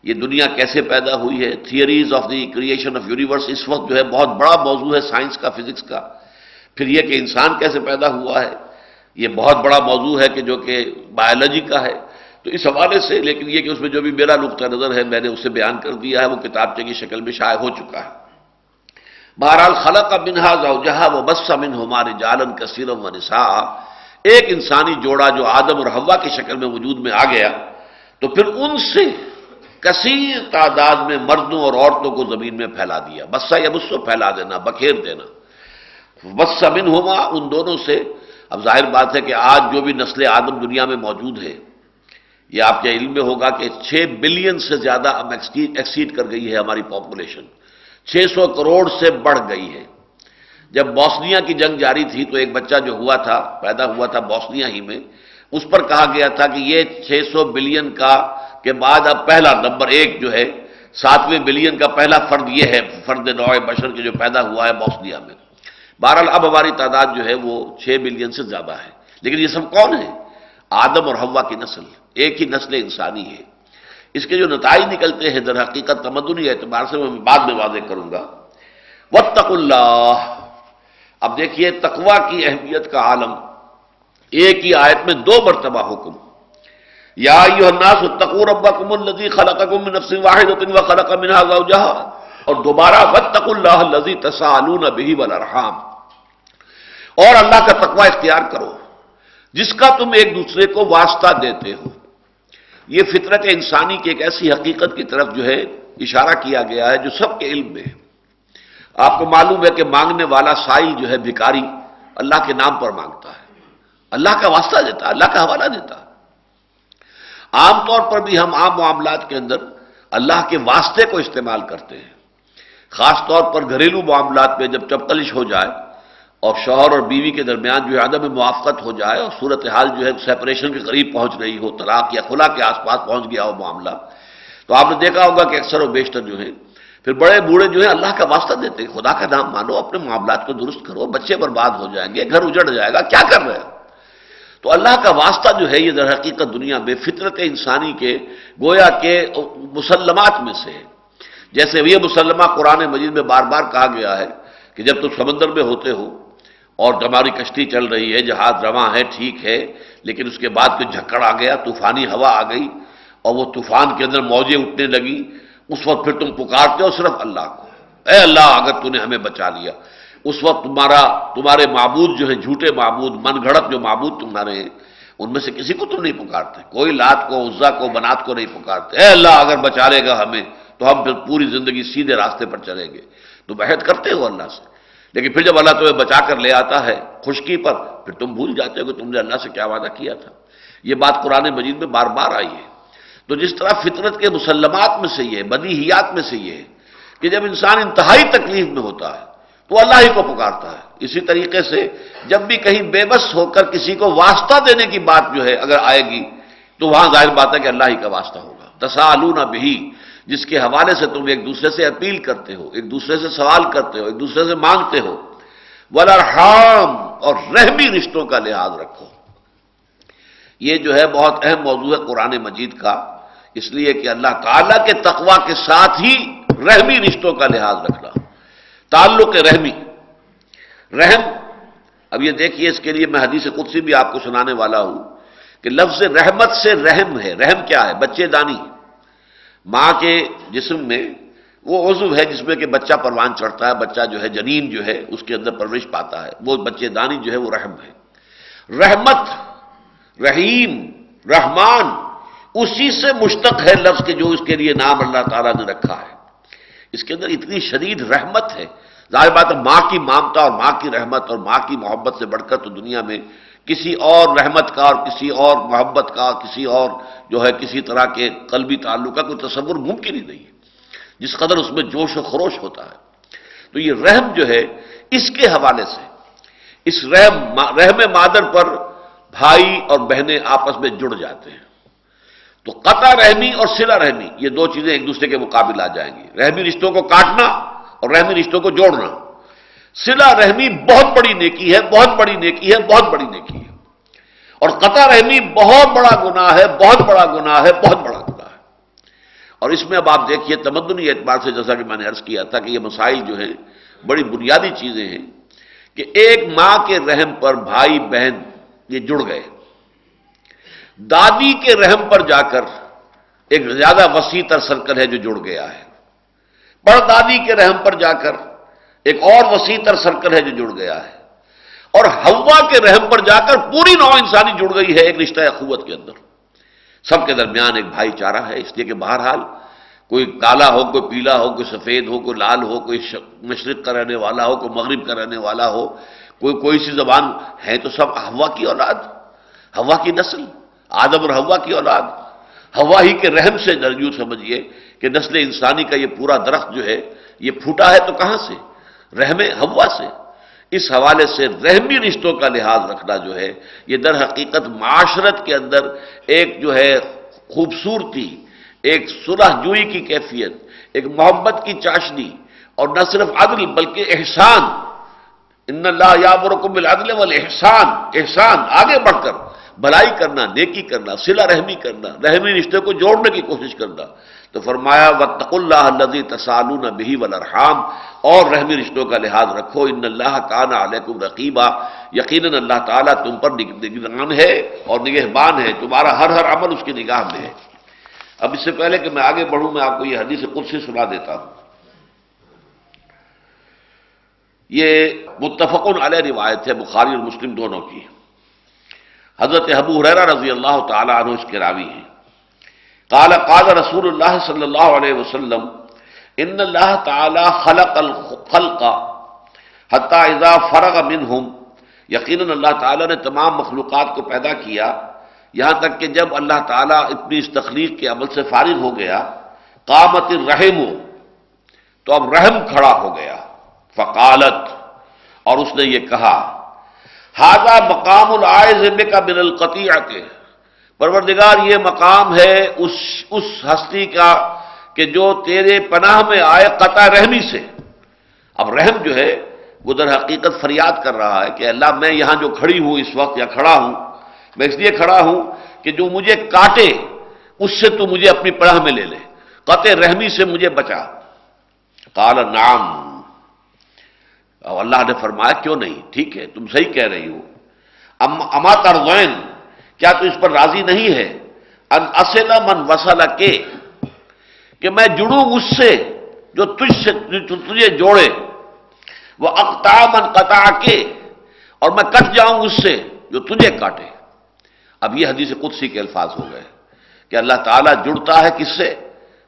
یہ دنیا کیسے پیدا ہوئی ہے، theories of the creation of universe, اس وقت جو ہے بہت بڑا موضوع ہے سائنس کا، فزکس کا. پھر یہ کہ انسان کیسے پیدا ہوا ہے، یہ بہت بڑا موضوع ہے کہ جو کہ بایولوجی کا ہے. تو اس حوالے سے لیکن یہ کہ اس میں جو بھی میرا نقطہ نظر ہے میں نے اسے بیان کر دیا ہے، وہ کتابچے کی شکل میں شائع ہو چکا ہے. بہرحال خلق منہا زوجہا وبث منہما رجالا کثیرا ونساء. ایک انسانی جوڑا جو آدم اور حوا کی شکل میں وجود میں آ گیا تو پھر ان سے کثیر تعداد میں مردوں اور عورتوں کو زمین میں پھیلا دیا. بسا یا بسو، پھیلا دینا، بکھیر دینا. بس منہما، ان دونوں سے. اب ظاہر بات ہے کہ آج جو بھی نسل آدم دنیا میں موجود ہے، یہ آپ کے علم میں ہوگا کہ 6 بلین سے زیادہ اب ایکسیڈ کر گئی ہے ہماری پاپولیشن، 600 کروڑ سے بڑھ گئی ہے. جب بوسنیا کی جنگ جاری تھی تو ایک بچہ جو ہوا تھا، پیدا ہوا تھا بوسنیا ہی میں، اس پر کہا گیا تھا کہ یہ 600 بلین کا کے بعد اب پہلا نمبر 1 جو ہے، 7ویں بلین کا پہلا فرد یہ ہے، فرد نوع بشر کے جو پیدا ہوا ہے بوسنیا میں. بہرحال اب ہماری تعداد جو ہے وہ 6 بلین سے زیادہ ہے. لیکن یہ سب کون ہے؟ آدم اور حوا کی نسل، ایک ہی نسل انسانی ہے. اس کے جو نتائج نکلتے ہیں در حقیقت تمدنی اعتبار سے میں بعد میں واضح کروں گا. واتقوا اللہ. اب دیکھیے تقوی کی اہمیت کا عالم، ایک ہی آیت میں 2 مرتبہ حکم، یا ایھا الناس اتقوا ربکم الذی خلقکم من نفس واحدۃ وخلق منها زوجها، اور دوبارہ واتقوا اللہ الذی تساءلون به والارحام، اور اللہ کا تقوی اختیار کرو جس کا تم ایک دوسرے کو واسطہ دیتے ہو۔ یہ فطرت انسانی کی ایک ایسی حقیقت کی طرف جو ہے اشارہ کیا گیا ہے جو سب کے علم میں ہے۔ آپ کو معلوم ہے کہ مانگنے والا سائل جو ہے بھکاری اللہ کے نام پر مانگتا ہے، اللہ کا واسطہ دیتا ہے، اللہ کا حوالہ دیتا ہے۔ عام طور پر بھی ہم عام معاملات کے اندر اللہ کے واسطے کو استعمال کرتے ہیں، خاص طور پر گھریلو معاملات میں جب چپکلش ہو جائے اور شوہر اور بیوی کے درمیان جو ہے عدم موافقت ہو جائے اور صورتحال جو ہے سیپریشن کے قریب پہنچ رہی ہو، طلاق یا خلا کے آس پاس پہنچ گیا ہو معاملہ، تو آپ نے دیکھا ہوگا کہ اکثر و بیشتر جو ہے پھر بڑے بوڑھے جو ہے اللہ کا واسطہ دیتے ہیں، خدا کا نام مانو، اپنے معاملات کو درست کرو، بچے برباد ہو جائیں گے، گھر اجڑ جائے گا، کیا کر رہے ہو؟ تو اللہ کا واسطہ جو ہے یہ در حقیقت دنیا میں فطرت انسانی کے گویا کے مسلمات میں سے ہے۔ جیسے یہ مسلمہ قرآن مجید میں بار بار کہا گیا ہے کہ جب تم سمندر میں ہوتے ہو اور ہماری کشتی چل رہی ہے، جہاز رواں ہے، ٹھیک ہے، لیکن اس کے بعد پھر جھکڑ آ گیا، طوفانی ہوا آ گئی اور وہ طوفان کے اندر موجیں اٹھنے لگی، اس وقت پھر تم پکارتے ہو صرف اللہ کو، اے اللہ اگر تو نے ہمیں بچا لیا۔ اس وقت تمہارے معبود جو ہے، جھوٹے معبود، من گھڑت جو معبود تمہارے ہیں، ان میں سے کسی کو تم نہیں پکارتے، کوئی لات کو، عزا کو، منات کو نہیں پکارتے، اے اللہ اگر بچا لے گا ہمیں تو ہم پھر پوری زندگی سیدھے راستے پر چلیں گے۔ تم عہد کرتے ہو اللہ سے، لیکن پھر جب اللہ تمہیں بچا کر لے آتا ہے خشکی پر، پھر تم بھول جاتے ہو کہ تم نے اللہ سے کیا وعدہ کیا تھا۔ یہ بات قرآن مجید میں بار بار آئی ہے۔ تو جس طرح فطرت کے مسلمات میں سے یہ ہے، بدیہیات میں سے یہ ہے کہ جب انسان انتہائی تکلیف میں ہوتا ہے تو اللہ ہی کو پکارتا ہے۔ اسی طریقے سے جب بھی کہیں بے بس ہو کر کسی کو واسطہ دینے کی بات جو ہے اگر آئے گی تو وہاں ظاہر بات ہے کہ اللہ ہی کا واسطہ ہوگا۔ تساءلون بہ، جس کے حوالے سے تم ایک دوسرے سے اپیل کرتے ہو، ایک دوسرے سے سوال کرتے ہو، ایک دوسرے سے مانگتے ہو۔ والارحام، اور رحمی رشتوں کا لحاظ رکھو۔ یہ جو ہے بہت اہم موضوع ہے قرآن مجید کا، اس لیے کہ اللہ تعالیٰ کے تقوی کے ساتھ ہی رحمی رشتوں کا لحاظ رکھنا، تعلق رحمی، رحم۔ اب یہ دیکھیے، اس کے لیے میں حدیث قدسی بھی آپ کو سنانے والا ہوں کہ لفظ رحمت سے رحم ہے۔ رحم کیا ہے؟ بچے دانی۔ ماں کے جسم میں وہ عضو ہے جس میں کہ بچہ پروان چڑھتا ہے، بچہ جو ہے جنین جو ہے اس کے اندر پرورش پاتا ہے، وہ بچے دانی جو ہے وہ رحم ہے۔ رحمت، رحیم، رحمان اسی سے مشتق ہے لفظ کے جو اس کے لیے نام اللہ تعالیٰ نے رکھا ہے۔ اس کے اندر اتنی شدید رحمت ہے، ظاہر بات ہے ماں کی ممتا اور ماں کی رحمت اور ماں کی محبت سے بڑھ کر تو دنیا میں کسی اور رحمت کا اور کسی اور محبت کا، کسی اور جو ہے کسی طرح کے قلبی تعلق کا کوئی تصور ممکن ہی نہیں ہے، جس قدر اس میں جوش و خروش ہوتا ہے۔ تو یہ رحم جو ہے اس کے حوالے سے، اس رحم مادر پر بھائی اور بہنیں آپس میں جڑ جاتے ہیں۔ تو قطع رحمی اور صلہ رحمی، یہ دو چیزیں ایک دوسرے کے مقابل آ جائیں گی، رحمی رشتوں کو کاٹنا اور رحمی رشتوں کو جوڑنا۔ صلہ رحمی بہت بڑی نیکی ہے، بہت بڑی نیکی ہے، بہت بڑی نیکی ہے، اور قطع رحمی بہت بڑا گناہ ہے، بہت بڑا گناہ ہے، بہت بڑا گناہ ہے۔ اور اس میں اب آپ دیکھیے تمدنی اعتبار سے، جیسا کہ میں نے عرض کیا تھا کہ یہ مسائل جو ہیں بڑی بنیادی چیزیں ہیں کہ ایک ماں کے رحم پر بھائی بہن یہ جڑ گئے، دادی کے رحم پر جا کر ایک زیادہ وسیع تر سرکل ہے جو جڑ گیا ہے، پردادی کے رحم پر جا کر ایک اور وسیع تر سرکل ہے جو جڑ گیا ہے، اور حوا کے رحم پر جا کر پوری نوع انسانی جڑ گئی ہے ایک رشتہ اخوت کے اندر۔ سب کے درمیان ایک بھائی چارہ ہے، اس لیے کہ بہرحال کوئی کالا ہو، کوئی پیلا ہو، کوئی سفید ہو، کوئی لال ہو، کوئی مشرق کا رہنے والا ہو، کوئی مغرب کا رہنے والا ہو، کوئی سی زبان ہے، تو سب حوا کی اولاد، حوا کی نسل، آدم اور حوا کی اولاد۔ حوا ہی کے رحم سے یوں سمجھیے کہ نسل انسانی کا یہ پورا درخت جو ہے یہ پھوٹا ہے تو کہاں سے؟ رحم حوا سے۔ اس حوالے سے رحمی رشتوں کا لحاظ رکھنا جو ہے یہ در حقیقت معاشرت کے اندر ایک جو ہے خوبصورتی، ایک صلح جوئی کی کیفیت، ایک محبت کی چاشنی، اور نہ صرف عدل بلکہ احسان، ان اللہ یامرکم بالعدل والاحسان، احسان آگے بڑھ کر بھلائی کرنا، نیکی کرنا، صلہ رحمی کرنا، رحمی رشتے کو جوڑنے کی کوشش کرنا۔ تو فرمایا واتقوا اللہ الذی تسالون بہ والارحام، اور رحمی رشتوں کا لحاظ رکھو، ان اللہ کان علیکم رقیبا، یقیناً اللہ تعالیٰ تم پر نگران ہے اور نگہبان ہے، تمہارا ہر عمل اس کی نگاہ میں ہے۔ اب اس سے پہلے کہ میں آگے بڑھوں میں آپ کو یہ حدیث قدسی سنا دیتا ہوں۔ یہ متفق علیہ روایت ہے، بخاری اور مسلم دونوں کی۔ حضرت ابو ہریرہ رضی اللہ تعالی عنہ اس کے راوی ہیں۔ قال قال رسول اللہ صلی اللہ علیہ وسلم ان اللہ تعالی خلق الخلق حتی اذا فرغ منہم، یقیناً اللہ تعالیٰ نے تمام مخلوقات کو پیدا کیا یہاں تک کہ جب اللہ تعالیٰ اپنی اس تخلیق کے عمل سے فارغ ہو گیا، قامت الرحم، تو اب رحم کھڑا ہو گیا، فقالت، اور اس نے یہ کہا، ھذا مقام العائذ بک من القطیعۃ، پروردگار یہ مقام ہے اس ہستی کا کہ جو تیرے پناہ میں آئے قطع رحمی سے۔ اب رحم جو ہے وہ در حقیقت فریاد کر رہا ہے کہ اللہ میں یہاں جو کھڑی ہوں اس وقت یا کھڑا ہوں، میں اس لیے کھڑا ہوں کہ جو مجھے کاٹے اس سے تو مجھے اپنی پناہ میں لے لے، قطع رحمی سے مجھے بچا۔ قال نعم، اور اللہ نے فرمایا کیوں نہیں، ٹھیک ہے تم صحیح کہہ رہی ہو۔ اما ترضین، کیا تو اس پر راضی نہیں ہے، ان اصل من وصل کے، کہ میں جڑوں اس سے جو تجھے جوڑے، وہ اقطع من قطع کے، اور میں کٹ جاؤں اس سے جو تجھے کاٹے۔ اب یہ حدیث قدسی کے الفاظ ہو گئے کہ اللہ تعالیٰ جڑتا ہے کس سے؟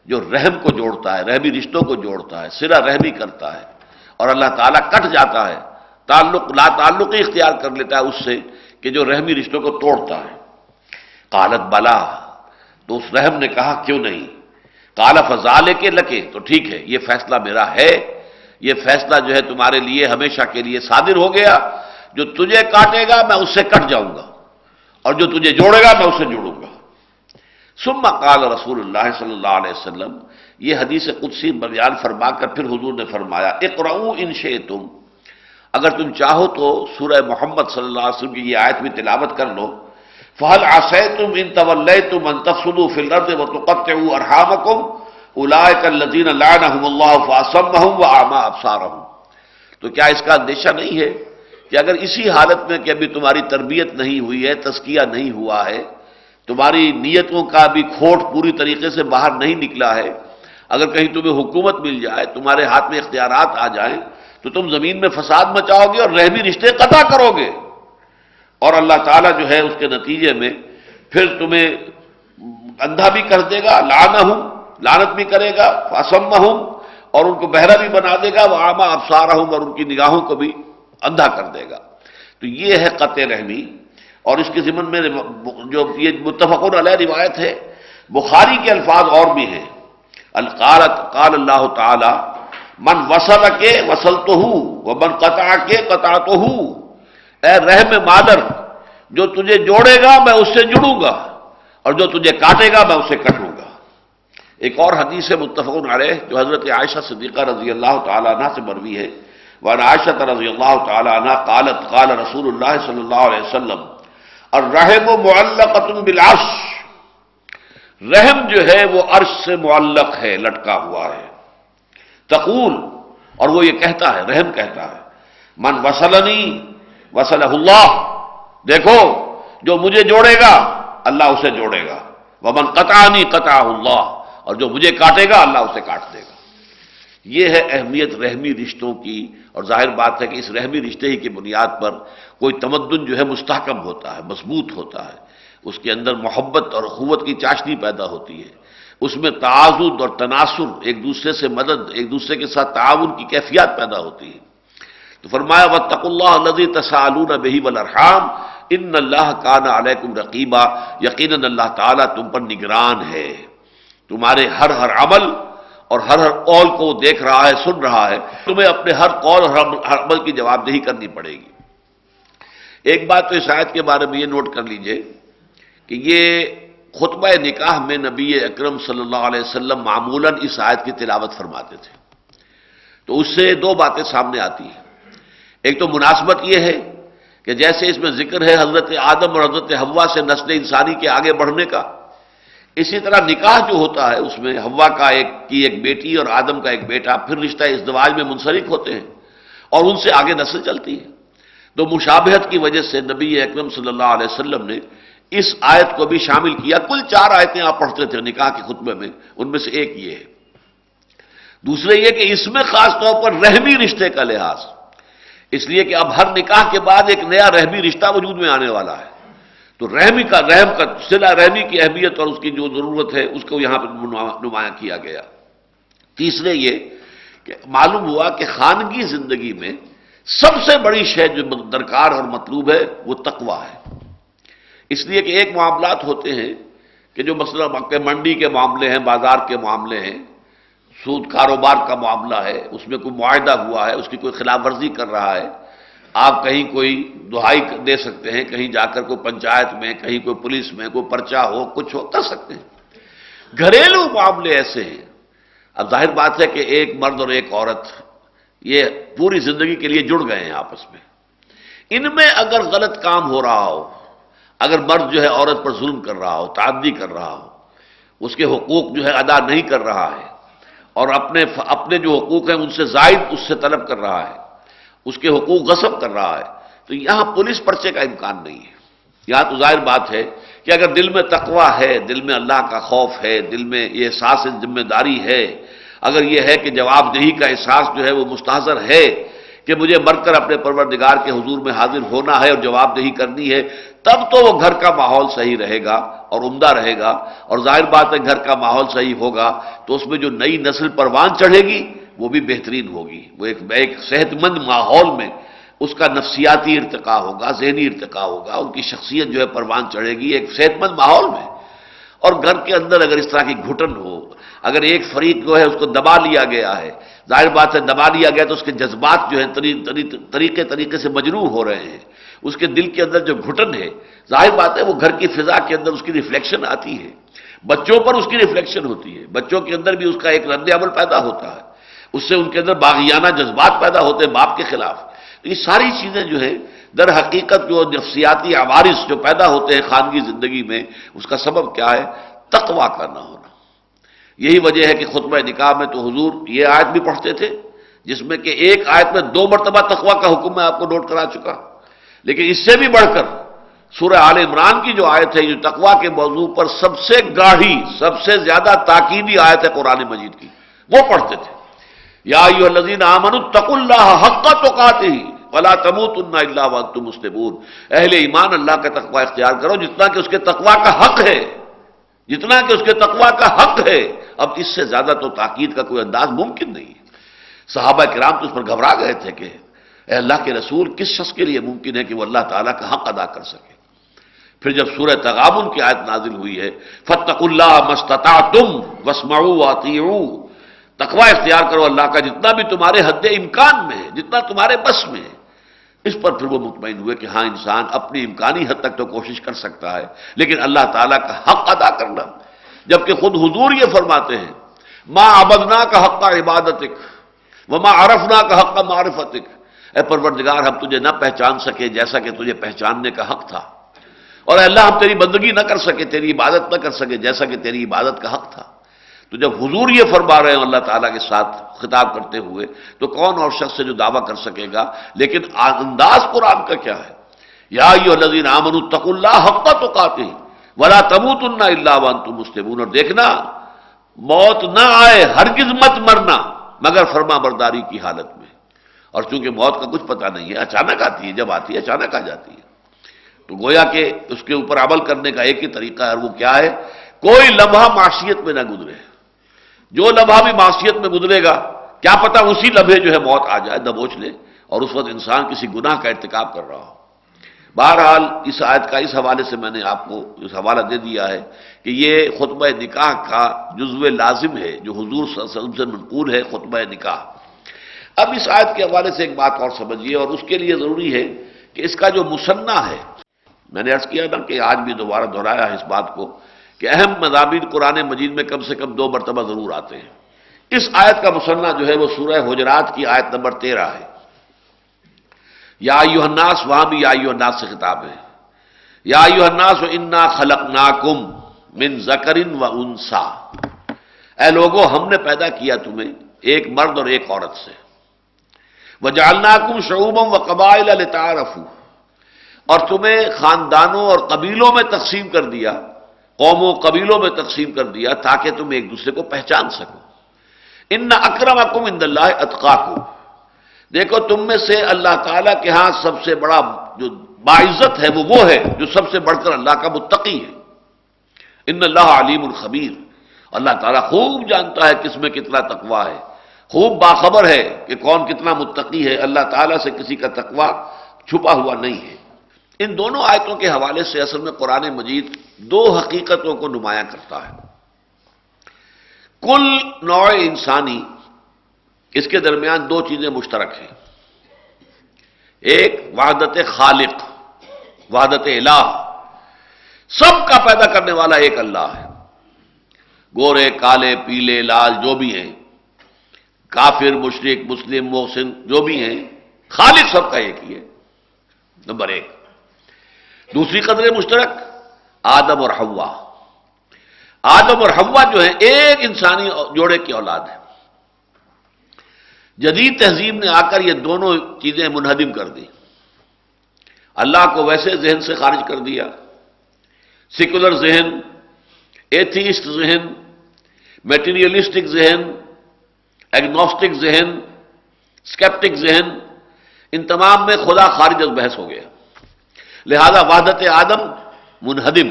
جو رحم کو جوڑتا ہے، رحمی رشتوں کو جوڑتا ہے، صلہ رحمی کرتا ہے، اور اللہ تعالیٰ کٹ جاتا ہے، لا تعلقی اختیار کر لیتا ہے اس سے کہ جو رحمی رشتوں کو توڑتا ہے۔ قالت بلا، تو اس رحم نے کہا کیوں نہیں۔ قال فذالک لک، تو ٹھیک ہے یہ فیصلہ میرا ہے، یہ فیصلہ جو ہے تمہارے لیے ہمیشہ کے لیے صادر ہو گیا، جو تجھے کاٹے گا میں اس سے کٹ جاؤں گا، اور جو تجھے جوڑے گا میں اسے جوڑوں گا۔ ثم قال رسول اللہ صلی اللہ علیہ وسلم، یہ حدیث قدسی بیان فرما کر پھر حضور نے فرمایا، اقرؤوا ان شئتم، اگر تم چاہو تو سورہ محمد صلی اللہ علیہ وسلم کی یہ آیت بھی تلاوت کر لو، فَهَلْ عَصَيْتُمْ إِن تَوَلَّيْتُمْ أَن تَفْسُدُوا فِي الْأَرْضِ وَتُقَطِّعُوا أَرْحَامَكُمْ أُولَٰئِكَ الَّذِينَ لَعَنَهُمُ اللَّهُ فَأَصَمَّهُمْ وَأَعْمَىٰ أَبْصَارَهُم، تو کیا اس کا اندیشہ نہیں ہے کہ اگر اسی حالت میں کہ ابھی تمہاری تربیت نہیں ہوئی ہے، تزکیہ نہیں ہوا ہے، تمہاری نیتوں کا بھی کھوٹ پوری طریقے سے باہر نہیں نکلا ہے، اگر کہیں تمہیں حکومت مل جائے، تمہارے ہاتھ میں اختیارات آ جائیں، تو تم زمین میں فساد مچاؤ گے اور رحمی رشتے قطع کرو گے، اور اللہ تعالیٰ جو ہے اس کے نتیجے میں پھر تمہیں اندھا بھی کر دے گا، لعنہم، لعنت بھی کرے گا، فاسمہم، اور ان کو بہرا بھی بنا دے گا، واعمی ابصارہم، اور ان کی نگاہوں کو بھی اندھا کر دے گا۔ تو یہ ہے قطع رحمی، اور اس کے ضمن میں جو یہ متفق علیہ روایت ہے، بخاری کے الفاظ اور بھی ہیں، قال اللہ تعالی من وصل کے وصلتہ ومن قطع کے قطعتہ، اے رحم مادر جو تجھے جوڑے گا میں اس سے جڑوں گا، اور جو تجھے کاٹے گا میں اسے کٹوں گا۔ ایک اور حدیث متفق علیہ جو حضرت عائشہ صدیقہ رضی اللہ تعالی عنہ سے مروی ہے، وعن عائشہ رضی اللہ تعالی عنہ قالت قال رسول اللہ صلی اللہ علیہ وسلم الرحم معلقۃ بالعرش، رحم جو ہے وہ عرش سے معلق ہے، لٹکا ہوا ہے۔ تقول، اور وہ یہ کہتا ہے، رحم کہتا ہے، من وصلنی وصلہ اللہ، دیکھو جو مجھے جوڑے گا اللہ اسے جوڑے گا، ومن قطعنی قطعہ اللہ، اور جو مجھے کاٹے گا اللہ اسے کاٹ دے گا۔ یہ ہے اہمیت رحمی رشتوں کی، اور ظاہر بات ہے کہ اس رحمی رشتے ہی کی بنیاد پر کوئی تمدن جو ہے مستحکم ہوتا ہے، مضبوط ہوتا ہے، اس کے اندر محبت اور اخوت کی چاشنی پیدا ہوتی ہے، اس میں تعاضد اور تناصر، ایک دوسرے سے مدد، ایک دوسرے کے ساتھ تعاون کی کیفیت پیدا ہوتی ہے۔ تو فرمایا واتقوا اللہ الذی تساءلون بہ والارحام ان اللہ کان علیکم رقیبا، یقیناً اللہ تعالیٰ تم پر نگران ہے، تمہارے ہر عمل اور ہر قول کو دیکھ رہا ہے، سن رہا ہے، تمہیں اپنے ہر قول اور ہر عمل کی جواب دہی کرنی پڑے گی۔ ایک بات تو اس آیت کے بارے میں یہ نوٹ کر لیجئے کہ یہ خطبہ نکاح میں نبی اکرم صلی اللہ علیہ وسلم معمولاً اس آیت کی تلاوت فرماتے تھے، تو اس سے دو باتیں سامنے آتی ہیں۔ ایک تو مناسبت یہ ہے کہ جیسے اس میں ذکر ہے حضرت آدم اور حضرت حوا سے نسل انسانی کے آگے بڑھنے کا، اسی طرح نکاح جو ہوتا ہے اس میں حوا کی ایک بیٹی اور آدم کا ایک بیٹا پھر رشتہ ازدواج میں منسلک ہوتے ہیں اور ان سے آگے نسل چلتی ہے۔ تو مشابہت کی وجہ سے نبی اکرم صلی اللہ علیہ وسلم نے اس آیت کو بھی شامل کیا۔ کل 4 آیتیں آپ پڑھتے تھے نکاح کے خطبے میں، ان میں سے ایک یہ ہے۔ دوسرے یہ کہ اس میں خاص طور پر رحمی رشتے کا لحاظ، اس لیے کہ اب ہر نکاح کے بعد ایک نیا رحمی رشتہ وجود میں آنے والا ہے، تو رحم کا صلہ رحمی کی اہمیت اور اس کی جو ضرورت ہے اس کو یہاں پر نمایاں کیا گیا۔ تیسرے یہ کہ معلوم ہوا کہ خانگی زندگی میں سب سے بڑی شے جو درکار اور مطلوب ہے وہ تقویٰ ہے، اس لیے کہ ایک معاملات ہوتے ہیں کہ جو مثلا منڈی کے معاملے ہیں، بازار کے معاملے ہیں، سود کاروبار کا معاملہ ہے، اس میں کوئی معاہدہ ہوا ہے، اس کی کوئی خلاف ورزی کر رہا ہے، آپ کہیں کوئی دہائی دے سکتے ہیں، کہیں جا کر کوئی پنچایت میں، کہیں کوئی پولیس میں کوئی پرچہ ہو، کچھ ہو، کر سکتے ہیں۔ گھریلو معاملے ایسے ہیں، اب ظاہر بات ہے کہ ایک مرد اور ایک عورت یہ پوری زندگی کے لیے جڑ گئے ہیں آپس میں، ان میں اگر غلط کام ہو رہا ہو، اگر مرد جو ہے عورت پر ظلم کر رہا ہو، تعدی کر رہا ہو، اس کے حقوق جو ہے ادا نہیں کر رہا ہے اور اپنے جو حقوق ہیں ان سے زائد اس سے طلب کر رہا ہے، اس کے حقوق غصب کر رہا ہے، تو یہاں پولیس پرچے کا امکان نہیں ہے۔ یہاں تو ظاہر بات ہے کہ اگر دل میں تقویٰ ہے، دل میں اللہ کا خوف ہے، دل میں یہ احساس ذمہ داری ہے، اگر یہ ہے کہ جواب دہی کا احساس جو ہے وہ مستحضر ہے کہ مجھے مر کر اپنے پروردگار کے حضور میں حاضر ہونا ہے اور جواب دہی کرنی ہے، تب تو وہ گھر کا ماحول صحیح رہے گا اور عمدہ رہے گا، اور ظاہر بات ہے گھر کا ماحول صحیح ہوگا تو اس میں جو نئی نسل پروان چڑھے گی وہ بھی بہترین ہوگی، وہ ایک صحت مند ماحول میں اس کا نفسیاتی ارتقاء ہوگا، ذہنی ارتقاء ہوگا، ان کی شخصیت جو ہے پروان چڑھے گی ایک صحت مند ماحول میں۔ اور گھر کے اندر اگر اس طرح کی گھٹن ہو، اگر ایک فریق جو ہے اس کو دبا لیا گیا ہے، ظاہر بات ہے دبا لیا گیا تو اس کے جذبات جو ہیں طریقے سے مجروح ہو رہے ہیں، اس کے دل کے اندر جو گھٹن ہے، ظاہر بات ہے وہ گھر کی فضا کے اندر اس کی ریفلیکشن آتی ہے، بچوں پر اس کی ریفلیکشن ہوتی ہے، بچوں کے اندر بھی اس کا ایک رد عمل پیدا ہوتا ہے، اس سے ان کے اندر باغیانہ جذبات پیدا ہوتے ہیں باپ کے خلاف۔ یہ ساری چیزیں جو ہیں در حقیقت جو نفسیاتی عوارض جو پیدا ہوتے ہیں خانگی زندگی میں، اس کا سبب کیا ہے؟ تقویٰ کا نہ ہونا۔ یہی وجہ ہے کہ خطبہ نکاح میں تو حضور یہ آیت بھی پڑھتے تھے جس میں کہ ایک آیت میں 2 مرتبہ تقویٰ کا حکم میں آپ کو نوٹ کرا چکا، لیکن اس سے بھی بڑھ کر سورہ آل عمران کی جو آیت ہے جو تقویٰ کے موضوع پر سب سے گاڑھی، سب سے زیادہ تاکیدی آیت ہے قرآن مجید کی، وہ پڑھتے تھے۔ یا ایھا الذین آمنوا اتقوا اللہ حق تقاتہ ولا تموتن الا وانتم مسلمون، اہل ایمان اللہ کا تقویٰ اختیار کرو جتنا کہ اس کے تقویٰ کا حق ہے، جتنا کہ اس کے تقویٰ کا حق ہے۔ اب اس سے زیادہ تو تاکید کا کوئی انداز ممکن نہیں ہے۔ صحابہ کرام تو اس پر گھبرا گئے تھے کہ اے اللہ کے رسول کس شخص کے لیے ممکن ہے کہ وہ اللہ تعالیٰ کا حق ادا کر سکے؟ پھر جب سورہ تغابن کی آیت نازل ہوئی ہے فاتقوا اللہ ما استطعتم واسمعوا واطیعوا، تقویٰ اختیار کرو اللہ کا جتنا بھی تمہارے حد امکان میں ہے، جتنا تمہارے بس میں ہے۔ اس پر پھر وہ مطمئن ہوئے کہ ہاں انسان اپنی امکانی حد تک تو کوشش کر سکتا ہے، لیکن اللہ تعالیٰ کا حق ادا کرنا، جبکہ خود حضور یہ فرماتے ہیں ما عبدناک حق عبادتک وما عرفناک حق معرفتک، اے پروردگار ہم تجھے نہ پہچان سکے جیسا کہ تجھے پہچاننے کا حق تھا، اور اے اللہ ہم تیری بندگی نہ کر سکے، تیری عبادت نہ کر سکے جیسا کہ تیری عبادت کا حق تھا۔ تو جب حضور یہ فرما رہے ہیں اللہ تعالیٰ کے ساتھ خطاب کرتے ہوئے تو کون اور شخص سے جو دعویٰ کر سکے گا؟ لیکن انداز قرآن کا کیا ہے؟ یا ایھا الذین آمنوا اتقوا اللہ حق تقاتہ ولا تموتن الا وانتم مسلمون، اور دیکھنا موت نہ آئے، ہرگز مت مرنا مگر فرما برداری کی حالت میں۔ اور چونکہ موت کا کچھ پتہ نہیں ہے، اچانک آتی ہے، جب آتی ہے اچانک آ جاتی ہے، تو گویا کہ اس کے اوپر عمل کرنے کا ایک ہی طریقہ ہے، اور وہ کیا ہے؟ کوئی لمحہ معصیت میں نہ گزرے، جو لمحہ بھی معصیت میں گزرے گا کیا پتہ اسی لمحے جو ہے موت آ جائے، دبوچ لے، اور اس وقت انسان کسی گناہ کا ارتکاب کر رہا ہو۔ بہرحال اس آیت کا اس حوالے سے میں نے آپ کو اس حوالہ دے دیا ہے کہ یہ خطبہ نکاح کا جزو لازم ہے جو حضور صلی اللہ علیہ وسلم سے منقول ہے، خطبہ نکاح۔ اب اس آیت کے حوالے سے ایک بات اور سمجھیے، اور اس کے لیے ضروری ہے کہ اس کا جو مثنیٰ ہے، میں نے عرض کیا نا کہ آج بھی دوبارہ دہرایا ہے اس بات کو کہ اہم مضامین قرآن مجید میں کم سے کم 2 مرتبہ ضرور آتے ہیں۔ اس آیت کا مثنیٰ جو ہے وہ سورہ حجرات کی آیت نمبر 13 ہے۔ یا ایھا الناس، وہاں بھی یا ایھا الناس سے خطاب ہے. یا ایھا الناس انا خلقناکم من ذکر و انثی، اے لوگو ہم نے پیدا کیا تمہیں ایک مرد اور ایک عورت سے. وجعلناکم شعوبا وقبائل لتعارفوا، اور تمہیں خاندانوں اور قبیلوں میں تقسیم کر دیا، قوموں قبیلوں میں تقسیم کر دیا تاکہ تم ایک دوسرے کو پہچان سکو. ان اکرمکم عند اللہ اتقاکم، دیکھو تم میں سے اللہ تعالیٰ کے ہاں سب سے بڑا جو باعزت ہے وہ ہے جو سب سے بڑھ کر اللہ کا متقی ہے. ان اللہ علیم خبیر، اللہ تعالیٰ خوب جانتا ہے کس میں کتنا تقویٰ ہے، خوب باخبر ہے کہ کون کتنا متقی ہے. اللہ تعالیٰ سے کسی کا تقویٰ چھپا ہوا نہیں ہے. ان دونوں آیتوں کے حوالے سے اصل میں قرآن مجید دو حقیقتوں کو نمایاں کرتا ہے. کل نوع انسانی، اس کے درمیان دو چیزیں مشترک ہیں. ایک وحدت خالق، وحدت الہ، سب کا پیدا کرنے والا ایک اللہ ہے. گورے کالے پیلے لال جو بھی ہیں، کافر مشرک مسلم محسن جو بھی ہیں، خالق سب کا ایک ہی ہے، نمبر ایک. دوسری قدر مشترک آدم اور حوا. آدم اور حوا جو ہیں ایک انسانی جوڑے کی اولاد ہے. جدید تہذیب نے آ کر یہ دونوں چیزیں منہدم کر دی. اللہ کو ویسے ذہن سے خارج کر دیا، سیکولر ذہن، ایتھیسٹ ذہن، میٹیریلسٹک ذہن، ایگنوسٹک ذہن، اسکیپٹک ذہن، ان تمام میں خدا خارج از بحث ہو گیا. لہذا وحدت آدم منہدم.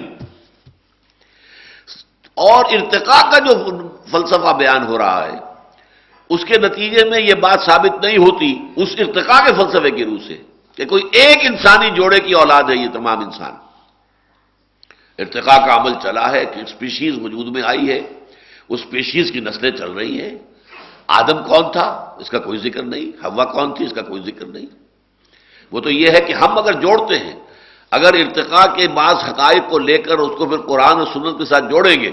اور ارتقاء کا جو فلسفہ بیان ہو رہا ہے اس کے نتیجے میں یہ بات ثابت نہیں ہوتی اس ارتقاء کے فلسفے کی روح سے کہ کوئی ایک انسانی جوڑے کی اولاد ہے یہ تمام انسان. ارتقاء کا عمل چلا ہے کہ اسپیشیز وجود میں آئی ہے، اس اسپیشیز کی نسلیں چل رہی ہیں. آدم کون تھا اس کا کوئی ذکر نہیں، حوا کون تھی اس کا کوئی ذکر نہیں. وہ تو یہ ہے کہ ہم اگر جوڑتے ہیں، اگر ارتقاء کے بعض حقائق کو لے کر اس کو پھر قرآن اور سنت کے ساتھ جوڑیں گے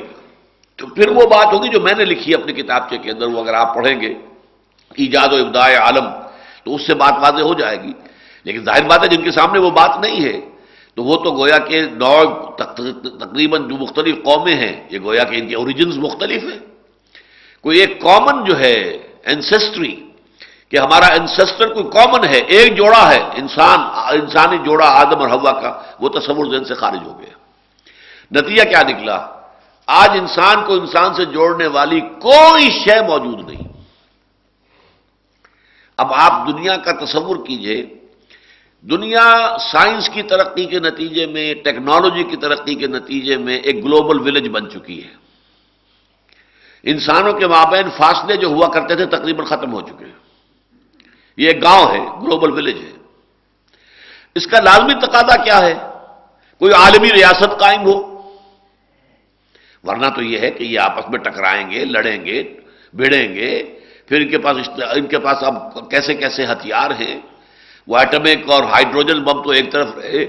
تو پھر وہ بات ہوگی جو میں نے لکھی ہے اپنے کتابچے کے اندر، وہ اگر آپ پڑھیں گے ایجاد و ابداع عالم تو اس سے بات واضح ہو جائے گی. لیکن ظاہر بات ہے جن کے سامنے وہ بات نہیں ہے تو وہ تو گویا کہ نوع تقریباً جو مختلف قومیں ہیں یہ گویا کہ ان کے اوریجنز مختلف ہیں. کوئی ایک کامن جو ہے اینسیسٹری کہ ہمارا اینسیسٹر کوئی کامن ہے، ایک جوڑا ہے انسانی جوڑا آدم اور حوا کا، وہ تصور ذہن سے خارج ہو گیا. نتیجہ کیا نکلا؟ آج انسان کو انسان سے جوڑنے والی کوئی شے موجود نہیں. اب آپ دنیا کا تصور کیجئے، دنیا سائنس کی ترقی کے نتیجے میں، ٹیکنالوجی کی ترقی کے نتیجے میں ایک گلوبل ولیج بن چکی ہے. انسانوں کے مابین فاصلے جو ہوا کرتے تھے تقریباً ختم ہو چکے ہیں. یہ ایک گاؤں ہے، گلوبل ولیج ہے. اس کا لازمی تقاضا کیا ہے؟ کوئی عالمی ریاست قائم ہو، ورنہ تو یہ ہے کہ یہ آپس میں ٹکرائیں گے، لڑیں گے، بھیڑیں گے. پھر ان کے پاس اب کیسے کیسے ہتھیار ہیں. وہ ایٹمک اور ہائیڈروجن بم تو ایک طرف رہے،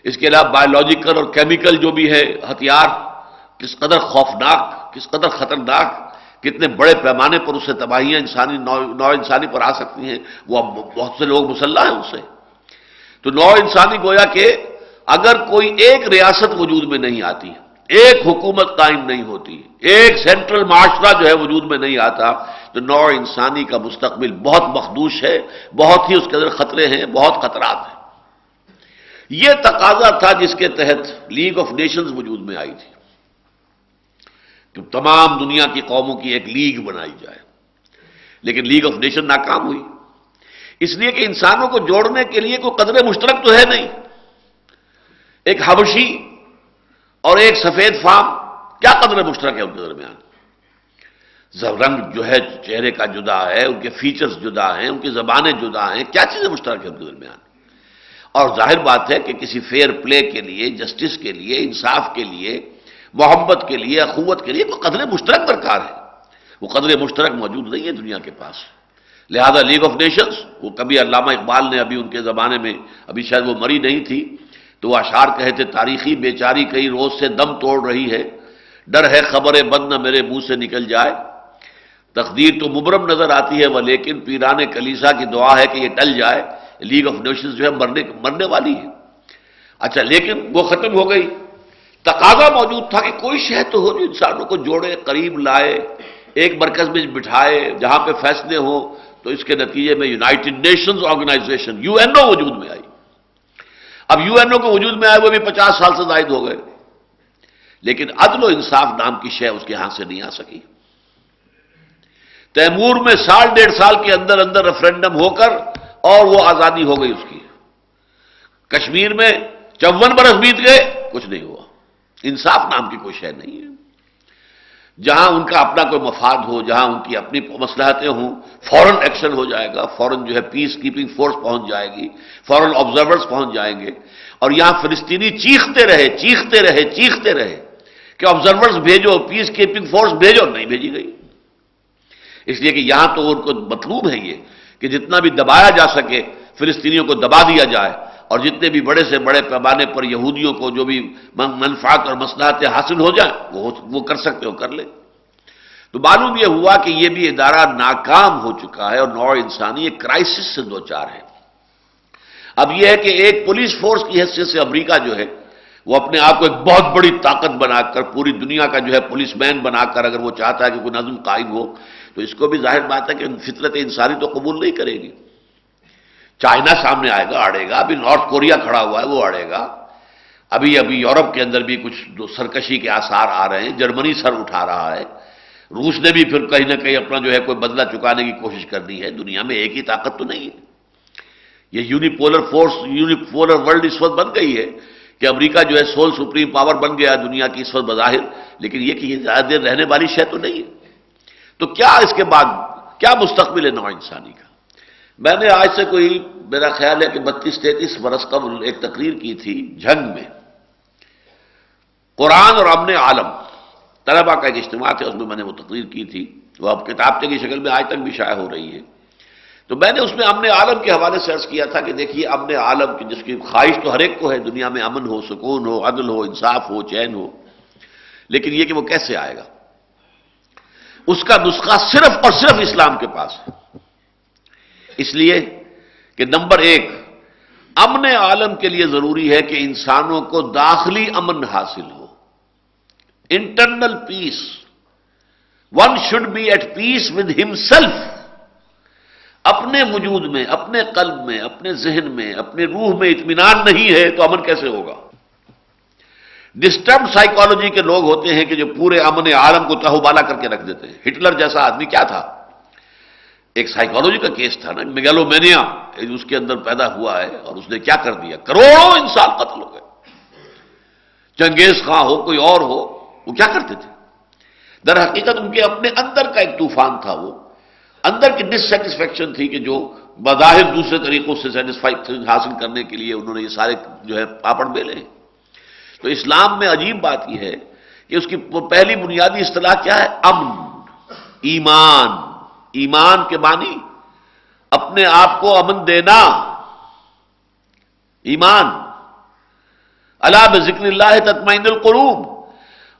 اس کے علاوہ بایولوجیکل اور کیمیکل جو بھی ہے ہتھیار، کس قدر خوفناک، کس قدر خطرناک، کتنے بڑے پیمانے پر اس سے تباہیاں نوع انسانی پر آ سکتی ہیں. وہ اب بہت سے لوگ مسلح ہیں اس سے. تو نوع انسانی گویا کہ اگر کوئی ایک ریاست وجود میں نہیں آتی، ایک حکومت قائم نہیں ہوتی، ایک سینٹرل معاشرہ جو ہے وجود میں نہیں آتا تو نوع انسانی کا مستقبل بہت مخدوش ہے، بہت ہی اس کے اندر خطرے ہیں، بہت خطرات ہیں. یہ تقاضا تھا جس کے تحت لیگ آف نیشنز وجود میں آئی تھی کہ تمام دنیا کی قوموں کی ایک لیگ بنائی جائے. لیکن لیگ آف نیشن ناکام ہوئی، اس لیے کہ انسانوں کو جوڑنے کے لیے کوئی قدر مشترک تو ہے نہیں. ایک حبشی اور ایک سفید فام، کیا قدر مشترک ہے ان کے درمیان؟ رنگ جو ہے چہرے کا جدا ہے، ان کے فیچرز جدا ہیں، ان کی زبانیں جدا ہیں، کیا چیزیں مشترک ہیں ان کے درمیان؟ اور ظاہر بات ہے کہ کسی فیئر پلے کے لیے، جسٹس کے لیے، انصاف کے لیے، محبت کے لیے، اخوت کے لیے کوئی قدر مشترک درکار ہے. وہ قدر مشترک موجود نہیں ہے دنیا کے پاس. لہذا لیگ آف نیشنز، وہ کبھی علامہ اقبال نے ابھی ان کے زمانے میں، ابھی شاید وہ مری نہیں تھی، تو وہ اشعار کہے تھے، تاریخی بیچاری کئی روز سے دم توڑ رہی ہے، ڈر ہے خبر بد نہ میرے منہ سے نکل جائے. تقدیر تو مبرم نظر آتی ہے وہ لیکن پیران کلیسا کی دعا ہے کہ یہ ٹل جائے. لیگ آف نیشنز جو ہے مرنے والی ہے. اچھا لیکن وہ ختم ہو گئی. تقاضا موجود تھا کہ کوئی شے تو ہو جو انسانوں کو جوڑے، قریب لائے، ایک مرکز میں بٹھائے جہاں پہ فیصلے ہوں. تو اس کے نتیجے میں یونائٹڈ نیشنز آرگنائزیشن UN وجود میں آئی. اب UN کو وجود میں آئے وہ بھی 50 سال سے زائد ہو گئے، لیکن عدل و انصاف نام کی شے اس کے ہاتھ سے نہیں آ سکی. تیمور میں 1.5 سال کے اندر اندر ریفرینڈم ہو کر اور وہ آزادی ہو گئی اس کی. کشمیر میں 54 برس بیت گئے، کچھ نہیں ہوا. انصاف نام کی کوئی شے نہیں ہے. جہاں ان کا اپنا کوئی مفاد ہو، جہاں ان کی اپنی مصلحتیں ہوں، فوراً ایکشن ہو جائے گا، فوراً جو ہے پیس کیپنگ فورس پہنچ جائے گی، فوراً آبزرورز پہنچ جائیں گے. اور یہاں فلسطینی چیختے رہے کہ آبزرورز بھیجو، پیس کیپنگ فورس بھیجو، نہیں بھیجی گئی. اس لیے کہ یہاں تو ان کو مطلوب ہے یہ کہ جتنا بھی دبایا جا سکے فلسطینیوں کو دبا دیا جائے، اور جتنے بھی بڑے سے بڑے پیمانے پر یہودیوں کو جو بھی منفعت اور مصلحتیں حاصل ہو جائیں وہ کر سکتے ہو کر لیں. تو معلوم یہ ہوا کہ یہ بھی ادارہ ناکام ہو چکا ہے اور نوع انسانی ایک کرائسس سے دوچار ہے. اب یہ ہے کہ ایک پولیس فورس کی حیثیت سے امریکہ جو ہے وہ اپنے آپ کو ایک بہت بڑی طاقت بنا کر، پوری دنیا کا جو ہے پولیس مین بنا کر اگر وہ چاہتا ہے کہ کوئی نظم قائم ہو، تو اس کو بھی ظاہر بات ہے کہ فطرت انسانی تو قبول نہیں کرے گی. چائنا سامنے آئے گا، اڑے گا. ابھی نارتھ کوریا کھڑا ہوا ہے، وہ اڑے گا. ابھی یورپ کے اندر بھی کچھ سرکشی کے آثار آ رہے ہیں. جرمنی سر اٹھا رہا ہے. روس نے بھی پھر کہیں نہ کہیں اپنا جو ہے کوئی بدلہ چکانے کی کوشش کرنی ہے. دنیا میں ایک ہی طاقت تو نہیں ہے. یہ یونیپولر فورس، یونیپولر ورلڈ اس وقت بن گئی ہے کہ امریکہ جو ہے سول سپریم پاور بن گیا دنیا کی اس وقت بظاہر، لیکن یہ کہ یہ زیادہ دیر رہنے والی شے تو نہیں ہے. تو کیا اس کے بعد کیا مستقبل ہے نوع انسانی کا؟ میں نے آج سے کوئی میرا خیال ہے کہ 32-33 برس قبل ایک تقریر کی تھی جھنگ میں، قرآن اور امن عالم. طلبہ کا ایک اجتماع تھا، اس میں میں نے وہ تقریر کی تھی. وہ اب کتابچے کی شکل میں آج تک بھی شائع ہو رہی ہے. تو میں نے اس میں امن عالم کے حوالے سے عرض کیا تھا کہ دیکھیے امن عالم کی جس کی خواہش تو ہر ایک کو ہے، دنیا میں امن ہو، سکون ہو، عدل ہو، انصاف ہو، چین ہو، لیکن یہ کہ وہ کیسے آئے گا؟ اس کا نسخہ صرف اور صرف اسلام کے پاس ہے. اس لیے کہ نمبر 1 امن عالم کے لیے ضروری ہے کہ انسانوں کو داخلی امن حاصل ہو، internal peace. One should be at peace with himself. اپنے وجود میں، اپنے قلب میں، اپنے ذہن میں، اپنے روح میں اطمینان نہیں ہے تو امن کیسے ہوگا؟ ڈسٹربڈ سائیکالوجی کے لوگ ہوتے ہیں کہ جو پورے امن عالم کو تہوبالا کر کے رکھ دیتے ہیں. ہٹلر جیسا آدمی کیا تھا؟ ایک سائیکالوجی کا کیس تھا نا، میگالومینیا اس کے اندر پیدا ہوا ہے، اور اس نے کیا کر دیا؟ کروڑوں انسان قتل ہو گئے. چنگیز خان ہو، کوئی اور ہو، وہ کیا کرتے تھے؟ در حقیقت ان کے اپنے اندر کا ایک طوفان تھا. وہ اندر کی ڈسسیٹسفیکشن تھی کہ جو بظاہر دوسرے طریقوں سے سیٹسفائی حاصل کرنے کے لیے انہوں نے یہ سارے جو ہے پاپڑ بیلے. تو اسلام میں عجیب بات یہ ہے کہ اس کی پہلی بنیادی اصطلاح کیا ہے؟ امن. ایمان. ایمان کے معنی اپنے آپ کو امن دینا. ایمان. الا بذکر اللہ تطمئن القلوب.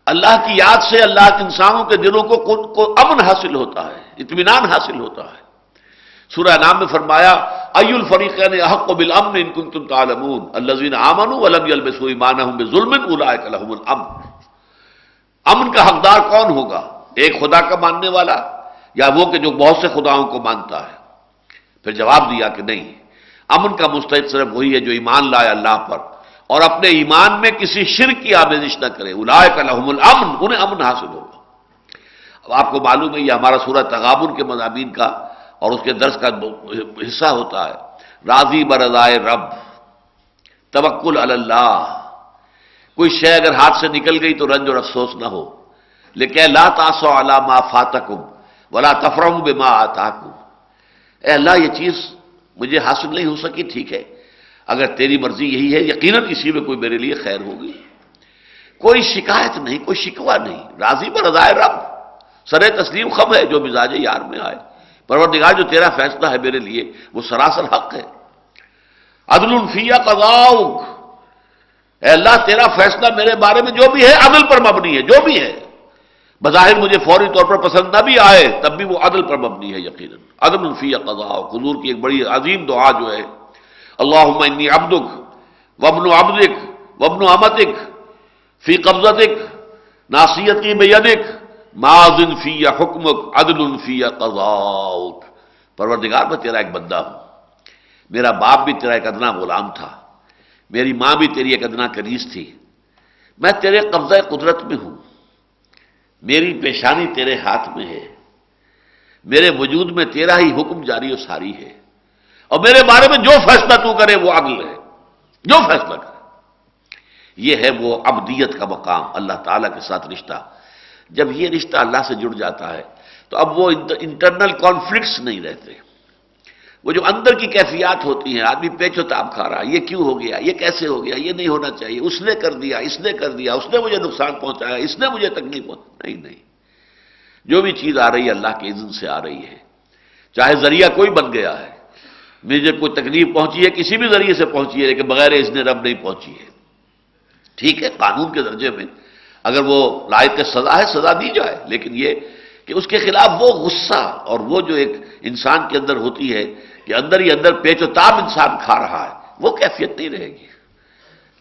اللہ کی یاد سے اللہ کے انسانوں کے دلوں کو امن حاصل ہوتا ہے، اطمینان حاصل ہوتا ہے. سورہ نام میں فرمایا ای الفریقین احق بالامن ان کنتم تعلمون الذین آمنوا ولم یلبسوا ایمانهم بظلم اولئک لهم الامن. امن کا حقدار کون ہوگا؟ ایک خدا کا ماننے والا یا وہ کہ جو بہت سے خداؤں کو مانتا ہے؟ پھر جواب دیا کہ نہیں، امن کا مستحق صرف وہی ہے جو ایمان لائے اللہ پر اور اپنے ایمان میں کسی شرک کی آمیزش نہ کرے. اولئک لهم الامن. انہیں امن حاصل ہوگا. اب آپ کو معلوم ہے یہ ہمارا سورہ تغابن کے مضامین کا اور اس کے درس کا حصہ ہوتا ہے. راضی برضائے رب، توکل علی اللہ. کوئی شے اگر ہاتھ سے نکل گئی تو رنج اور افسوس نہ ہو، لیکن لا تاسوا علی ما فاتکم ولا تفرحوا بما آتاکم. اے اللہ یہ چیز مجھے حاصل نہیں ہو سکی، ٹھیک ہے، اگر تیری مرضی یہی ہے یقیناً اسی میں کوئی میرے لیے خیر ہوگی. کوئی شکایت نہیں، کوئی شکوہ نہیں. راضی برضائے رب، سرے تسلیم خم ہے جو مزاج یار میں آئے. پروردگار جو تیرا فیصلہ ہے میرے لیے وہ سراسر حق ہے. عدل فی قضاؤک. اے اللہ تیرا فیصلہ میرے بارے میں جو بھی ہے عدل پر مبنی ہے. جو بھی ہے بظاہر مجھے فوری طور پر پسند نہ بھی آئے تب بھی وہ عدل پر مبنی ہے یقیناً. عدل فی قضاؤک. حضور کی ایک بڑی عظیم دعا جو ہے اللہم انی عبدک وابن عبدک وابن امتک فی قبضتک ناصیتی بیدک ماض فی حکمک عدل فی قضاؤک۔ پروردگار میں تیرا ایک بندہ ہوں، میرا باپ بھی تیرا ایک ادنا غلام تھا، میری ماں بھی تیری ایک ادنا کنیز تھی، میں تیرے قبضہ قدرت میں ہوں، میری پیشانی تیرے ہاتھ میں ہے، میرے وجود میں تیرا ہی حکم جاری و ساری ہے، اور میرے بارے میں جو فیصلہ تو کرے وہ عدل ہے، جو فیصلہ کرے۔ یہ ہے وہ عبدیت کا مقام، اللہ تعالیٰ کے ساتھ رشتہ۔ جب یہ رشتہ اللہ سے جڑ جاتا ہے تو اب وہ انٹرنل کانفلکٹس نہیں رہتے، وہ جو اندر کی کیفیات ہوتی ہیں، آدمی پیچ و تاب کھا رہا ہے، یہ کیوں ہو گیا، یہ کیسے ہو گیا، یہ نہیں ہونا چاہیے، اس نے کر دیا، اس نے کر دیا، اس نے مجھے نقصان پہنچایا، اس نے مجھے تکلیف پہنچائی، نہیں۔ جو بھی چیز آ رہی ہے اللہ کے اذن سے آ رہی ہے، چاہے ذریعہ کوئی بن گیا ہے، مجھے کوئی تکلیف پہنچی ہے کسی بھی ذریعے سے پہنچی ہے، لیکن بغیر اذن رب نہیں پہنچی ہے، ٹھیک ہے، قانون کے درجے میں اگر وہ لائق سزا ہے سزا دی جائے، لیکن یہ کہ اس کے خلاف وہ غصہ اور وہ جو ایک انسان کے اندر ہوتی ہے کہ اندر ہی اندر پیچ و تاب انسان کھا رہا ہے، وہ کیفیت نہیں رہے گی۔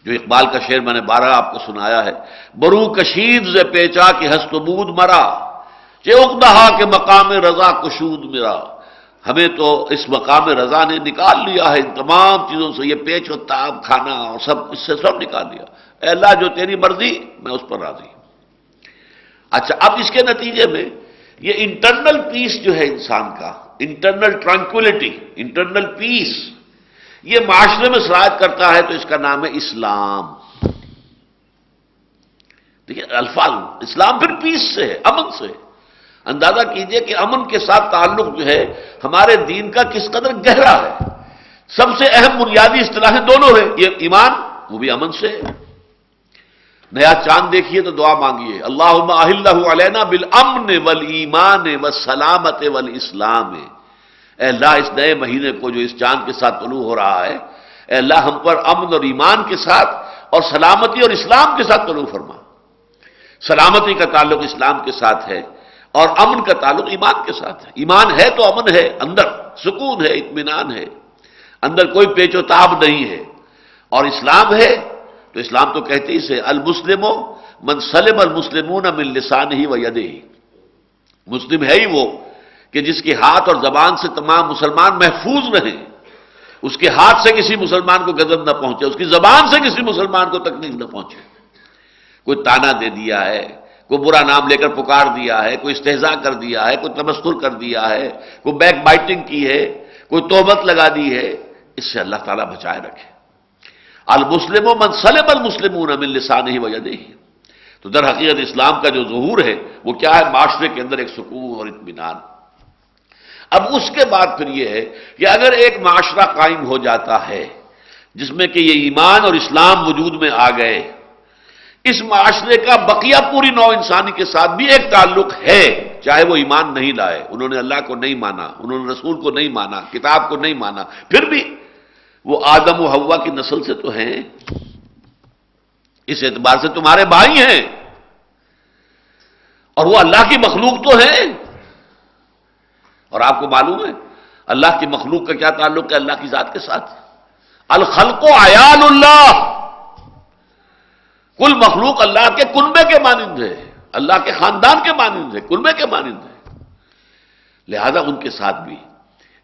جو اقبال کا شعر میں نے 12 آپ کو سنایا ہے، برو کشید ز پیچا کہ ہست و بود مرا چے اقدہا کے مقام رضا کشود میرا۔ ہمیں تو اس مقام رضا نے نکال لیا ہے، ان تمام چیزوں سے، یہ پیچ و تاب کھانا اور سب، اس سے سب نکال لیا۔ اے اللہ جو تیری مرضی میں اس پر راضی ہوں۔ اچھا، اب اس کے نتیجے میں یہ انٹرنل پیس جو ہے انسان کا، انٹرنل ٹرانکولیٹی، انٹرنل پیس، یہ معاشرے میں سرایت کرتا ہے تو اس کا نام ہے اسلام۔ دیکھیے الفاظ، اسلام پھر پیس سے ہے، امن سے ہے۔ اندازہ کیجئے کہ امن کے ساتھ تعلق جو ہے ہمارے دین کا کس قدر گہرا ہے۔ سب سے اہم بنیادی اصطلاحیں دونوں ہیں، یہ ایمان وہ بھی امن سے ہے۔ نیا چاند دیکھیے تو دعا مانگیے، اللہم احلہ علینا بالامن والایمان والسلامت والاسلام۔ اے اللہ اس نئے مہینے کو جو اس چاند کے ساتھ طلوع ہو رہا ہے، اے اللہ ہم پر امن اور ایمان کے ساتھ اور سلامتی اور اسلام کے ساتھ طلوع فرما۔ سلامتی کا تعلق اسلام کے ساتھ ہے اور امن کا تعلق ایمان کے ساتھ ہے۔ ایمان ہے تو امن ہے، اندر سکون ہے، اطمینان ہے، اندر کوئی پیچ و تاب نہیں ہے، اور اسلام ہے تو اسلام تو کہتے ہی سے المسلم من سلم المسلمون من لسانہ و یدہ۔ مسلم ہے ہی وہ کہ جس کے ہاتھ اور زبان سے تمام مسلمان محفوظ رہیں، اس کے ہاتھ سے کسی مسلمان کو غضب نہ پہنچے، اس کی زبان سے کسی مسلمان کو تکلیف نہ پہنچے۔ کوئی تانا دے دیا ہے، کوئی برا نام لے کر پکار دیا ہے، کوئی استہزاء کر دیا ہے، کوئی تمسخر کر دیا ہے، کوئی بیک بائٹنگ کی ہے، کوئی تہمت لگا دی ہے، اس سے اللہ تعالیٰ بچائے رکھے۔ المسلم من سلم المسلمون من لسانہ و یدہ۔ تو در حقیقت اسلام کا جو ظہور ہے وہ کیا ہے؟ معاشرے کے اندر ایک سکون اور اطمینان۔ اب اس کے بعد پھر یہ ہے کہ اگر ایک معاشرہ قائم ہو جاتا ہے جس میں کہ یہ ایمان اور اسلام وجود میں آ گئے، اس معاشرے کا بقیہ پوری نوع انسانی کے ساتھ بھی ایک تعلق ہے، چاہے وہ ایمان نہیں لائے، انہوں نے اللہ کو نہیں مانا، انہوں نے رسول کو نہیں مانا، کتاب کو نہیں مانا، پھر بھی وہ آدم و حوا کی نسل سے تو ہیں، اس اعتبار سے تمہارے بھائی ہیں، اور وہ اللہ کی مخلوق تو ہیں۔ اور آپ کو معلوم ہے اللہ کی مخلوق کا کیا تعلق ہے اللہ کی ذات کے ساتھ؟ الخلق عیال اللہ، کل مخلوق اللہ کے کنبے کے مانند ہے، اللہ کے خاندان کے مانند ہے، کنبے کے مانند ہے، لہذا ان کے ساتھ بھی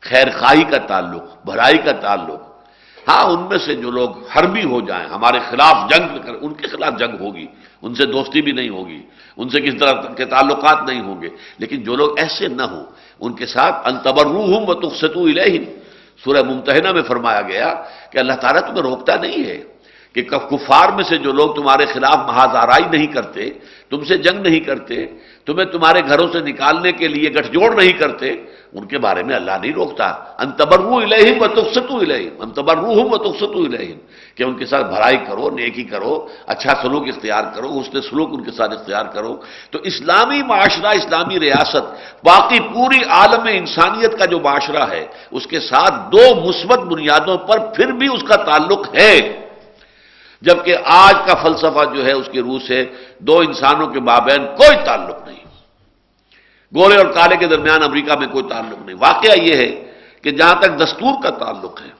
خیر خواہی کا تعلق، بھلائی کا تعلق۔ ہاں ان میں سے جو لوگ حربی ہو جائیں، ہمارے خلاف جنگ کر، ان کے خلاف جنگ ہوگی، ان سے دوستی بھی نہیں ہوگی، ان سے کس طرح کے تعلقات نہیں ہوں گے، لیکن جو لوگ ایسے نہ ہوں ان کے ساتھ ان تبروہم وتقسطوا الیہم، سورہ ممتحنہ میں فرمایا گیا کہ اللہ تعالیٰ تمہیں روکتا نہیں ہے کہ کفار میں سے جو لوگ تمہارے خلاف محاذ آرائی نہیں کرتے، تم سے جنگ نہیں کرتے، تمہیں تمہارے گھروں سے نکالنے کے لیے گٹھ جوڑ نہیں کرتے، ان کے بارے میں اللہ نہیں روکتا۔ ان تبروا الیہم وتقسطوا الیہم، ان تبروہم وتقسطوا الیہم، کہ ان کے ساتھ بھلائی کرو، نیکی کرو، اچھا سلوک اختیار کرو، حسن سلوک ان کے ساتھ اختیار کرو۔ تو اسلامی معاشرہ، اسلامی ریاست، باقی پوری عالم انسانیت کا جو معاشرہ ہے اس کے ساتھ دو مثبت بنیادوں پر پھر بھی اس کا تعلق ہے، جبکہ آج کا فلسفہ جو ہے اس کی روح سے دو انسانوں کے مابین کوئی تعلق نہیں، گورے اور کالے کے درمیان امریکہ میں کوئی تعلق نہیں۔ واقعہ یہ ہے کہ جہاں تک دستور کا تعلق ہے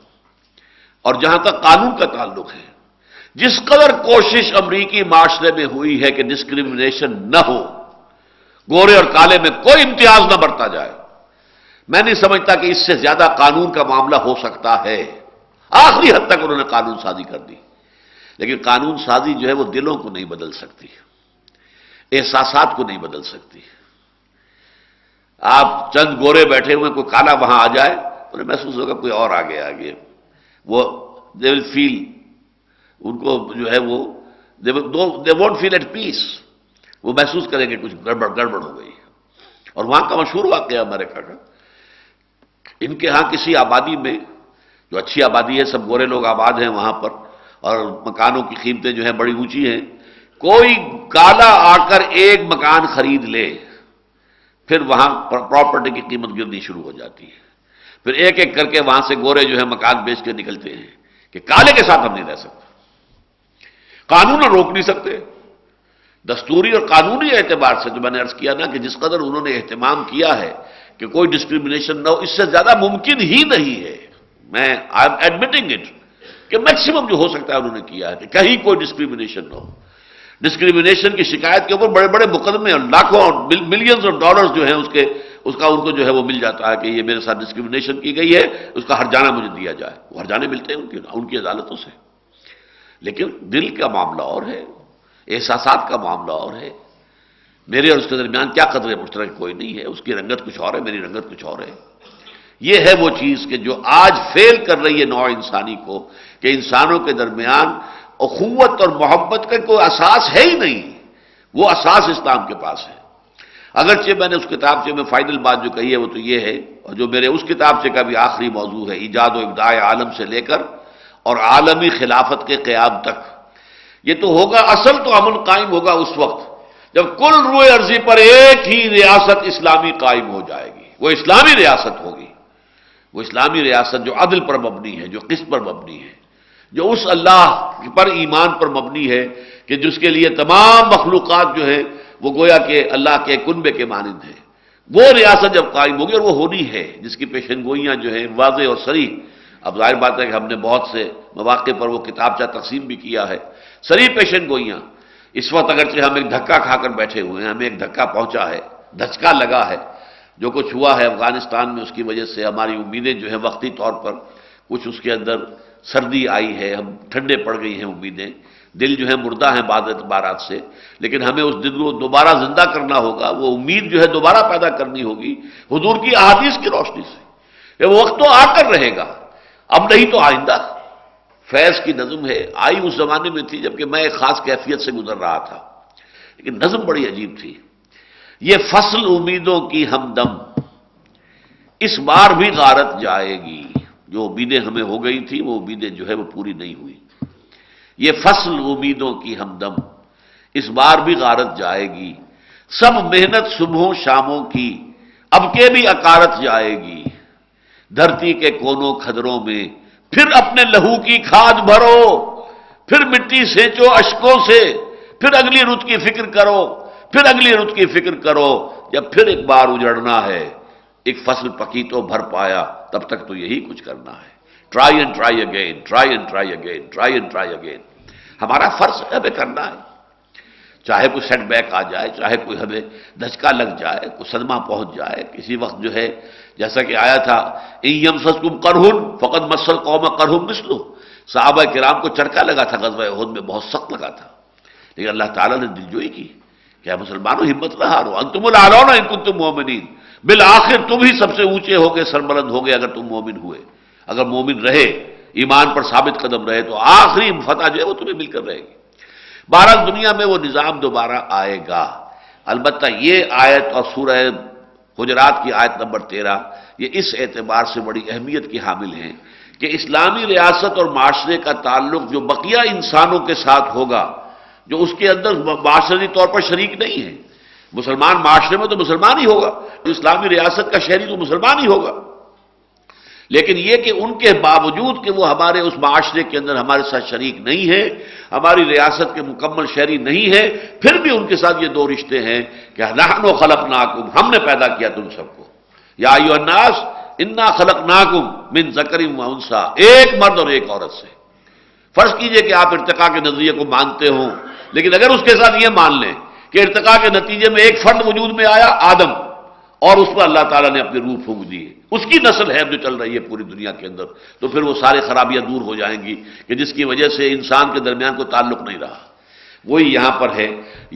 اور جہاں تک قانون کا تعلق ہے، جس قدر کوشش امریکی معاشرے میں ہوئی ہے کہ ڈسکریمنیشن نہ ہو، گورے اور کالے میں کوئی امتیاز نہ برتا جائے، میں نہیں سمجھتا کہ اس سے زیادہ قانون کا معاملہ ہو سکتا ہے۔ آخری حد تک انہوں نے قانون سازی کر دی، لیکن قانون سازی جو ہے وہ دلوں کو نہیں بدل سکتی، احساسات کو نہیں بدل سکتی۔ آپ چند گورے بیٹھے ہوئے، کوئی کالا وہاں آ جائے، انہیں محسوس ہوگا کوئی اور آگے آگے، وہ دے ول فیل، ان کو جو ہے وہ دے وونٹ فیل ایٹ پیس، وہ محسوس کریں گے کچھ گڑبڑ ہو گئی۔ اور وہاں کا مشہور واقعہ امریکہ کا، ان کے ہاں کسی آبادی میں، جو اچھی آبادی ہے، سب گورے لوگ آباد ہیں وہاں پر، اور مکانوں کی قیمتیں جو ہیں بڑی اونچی ہیں، کوئی کالا آ کر ایک مکان خرید لے، پھر وہاں پراپرٹی کی قیمت گرنی شروع ہو جاتی ہے، پھر ایک ایک کر کے وہاں سے گورے جو ہے مکان بیچ کے نکلتے ہیں کہ کالے کے ساتھ ہم نہیں رہ سکتے، قانون روک نہیں سکتے۔ دستوری اور قانونی اعتبار سے جو میں نے عرض کیا نا کہ جس قدر انہوں نے اہتمام کیا ہے کہ کوئی ڈسکریمنیشن نہ ہو، اس سے زیادہ ممکن ہی نہیں ہے۔ میں آئی ایم ایڈمٹنگ اٹ کہ میکسیمم جو ہو سکتا ہے انہوں نے کیا ہے کہ کہیں کوئی ڈسکریمنیشن نہ ہو۔ ڈسکریمنیشن کی شکایت کے اوپر بڑے بڑے مقدمے اور لاکھوں ملینز آف ڈالرز جو ہیں اس کا ان کو جو ہے وہ مل جاتا ہے کہ یہ میرے ساتھ ڈسکریمنیشن کی گئی ہے، اس کا ہرجانہ مجھے دیا جائے۔ وہ ہرجانے ملتے ہیں ان کی عدالتوں سے، لیکن دل کا معاملہ اور ہے، احساسات کا معاملہ اور ہے۔ میرے اور اس کے درمیان کیا قدر مشترک کوئی نہیں ہے، اس کی رنگت کچھ اور ہے، میری رنگت کچھ اور ہے۔ یہ ہے وہ چیز کہ جو آج فیل کر رہی ہے نوع انسانی کو، کہ انسانوں کے درمیان اخوت اور محبت کا کوئی اساس ہے ہی نہیں، وہ اساس اسلام کے پاس ہے۔ اگرچہ میں نے اس کتابچے میں فائنل بات جو کہی ہے وہ تو یہ ہے، اور جو میرے اس کتابچے کا بھی آخری موضوع ہے، ایجاد و ابداع عالم سے لے کر اور عالمی خلافت کے قیام تک، یہ تو ہوگا، اصل تو امن قائم ہوگا اس وقت جب کل روئے ارضی پر ایک ہی ریاست اسلامی قائم ہو جائے گی۔ وہ اسلامی ریاست ہوگی، وہ اسلامی ریاست جو عدل پر مبنی ہے، جو قسط پر مبنی ہے، جو اس اللہ پر ایمان پر مبنی ہے کہ جس کے لیے تمام مخلوقات جو ہے وہ گویا کہ اللہ کے کنبے کے مانند ہے۔ وہ ریاست جب قائم ہوگی، اور وہ ہونی ہے، جس کی پیشن گوئیاں جو ہیں واضح اور صریح، اب ظاہر بات ہے کہ ہم نے بہت سے مواقع پر وہ کتابچہ تقسیم بھی کیا ہے، صریح پیشن گوئیاں۔ اس وقت اگرچہ ہم ایک دھکا کھا کر بیٹھے ہوئے ہیں، ہمیں ایک دھکا پہنچا ہے، دھچکا لگا ہے، جو کچھ ہوا ہے افغانستان میں، اس کی وجہ سے ہماری امیدیں جو ہیں وقتی طور پر کچھ اس کے اندر سردی آئی ہے، ہم ٹھنڈے پڑ گئی ہیں امیدیں، دل جو ہے مردہ ہیں بعض اعتبارات سے، لیکن ہمیں اس دل کو دوبارہ زندہ کرنا ہوگا، وہ امید جو ہے دوبارہ پیدا کرنی ہوگی حضور کی احادیث کی روشنی سے، کہ وہ وقت تو آ کر رہے گا، اب نہیں تو آئندہ۔ فیض کی نظم ہے، آئی اس زمانے میں تھی جبکہ میں ایک خاص کیفیت سے گزر رہا تھا، لیکن نظم بڑی عجیب تھی۔ یہ فصل امیدوں کی ہمدم اس بار بھی غارت جائے گی، جو امیدیں ہمیں ہو گئی تھی وہ امیدیں جو ہے وہ پوری نہیں ہوئی۔ یہ فصل امیدوں کی ہمدم اس بار بھی غارت جائے گی، سب محنت صبحوں شاموں کی اب کے بھی اکارت جائے گی، دھرتی کے کونوں کھدروں میں پھر اپنے لہو کی کھاد بھرو، پھر مٹی سینچو اشکوں سے، پھر اگلی رت کی فکر کرو، پھر اگلی رت کی فکر کرو، جب پھر ایک بار اجڑنا ہے، ایک فصل پکی تو بھر پایا، تب تک تو یہی کچھ کرنا ہے۔ Try and try again, try and try again, try and try again, ہمارا فرض ہے ہمیں کرنا ہے، چاہے کوئی سیٹ بیک آ جائے، چاہے کوئی ہمیں دھچکا لگ جائے، کوئی صدمہ پہنچ جائے، کسی وقت جو ہے جیسا کہ آیا تھا ان یمسسکم قرح فقد مس القوم قرح مثلہ، صحابہ کرام کو چرکا لگا تھا، غزوہ احد میں بہت سخت لگا تھا، لیکن اللہ تعالیٰ نے دلجوئی کی کہ مسلمانوں ہمت نہ ہارو، انتم الاعلون ان کنتم مؤمنین، بالآخر تم ہی سب سے اونچے ہوگے، سربلند ہوگے اگر تم مومن ہوئے، اگر مومن رہے، ایمان پر ثابت قدم رہے تو آخری فتح جو ہے وہ تمہیں مل کر رہے گی۔ بہرحال دنیا میں وہ نظام دوبارہ آئے گا، البتہ یہ آیت اور سورہ حجرات کی آیت نمبر 13 یہ اس اعتبار سے بڑی اہمیت کی حامل ہیں کہ اسلامی ریاست اور معاشرے کا تعلق جو بقیہ انسانوں کے ساتھ ہوگا، جو اس کے اندر معاشرتی طور پر شریک نہیں ہے، مسلمان معاشرے میں تو مسلمان ہی ہوگا، اسلامی ریاست کا شہری تو مسلمان ہی ہوگا، لیکن یہ کہ ان کے باوجود کہ وہ ہمارے اس معاشرے کے اندر ہمارے ساتھ شریک نہیں ہے، ہماری ریاست کے مکمل شہری نہیں ہے، پھر بھی ان کے ساتھ یہ دو رشتے ہیں کہ نحن خلقناکم، ہم نے پیدا کیا تم سب کو، یا ایھا الناس، انا خلقناکم من ذکر و انثی، ایک مرد اور ایک عورت سے۔ فرض کیجئے کہ آپ ارتقاء کے نظریے کو مانتے ہوں، لیکن اگر اس کے ساتھ یہ مان لیں کہ ارتقاء کے نتیجے میں ایک فرد وجود میں آیا آدم، اور اس پر اللہ تعالیٰ نے اپنی روح پھونک دی ہے، اس کی نسل ہے جو چل رہی ہے پوری دنیا کے اندر، تو پھر وہ ساری خرابیاں دور ہو جائیں گی کہ جس کی وجہ سے انسان کے درمیان کوئی تعلق نہیں رہا۔ وہی یہاں پر ہے،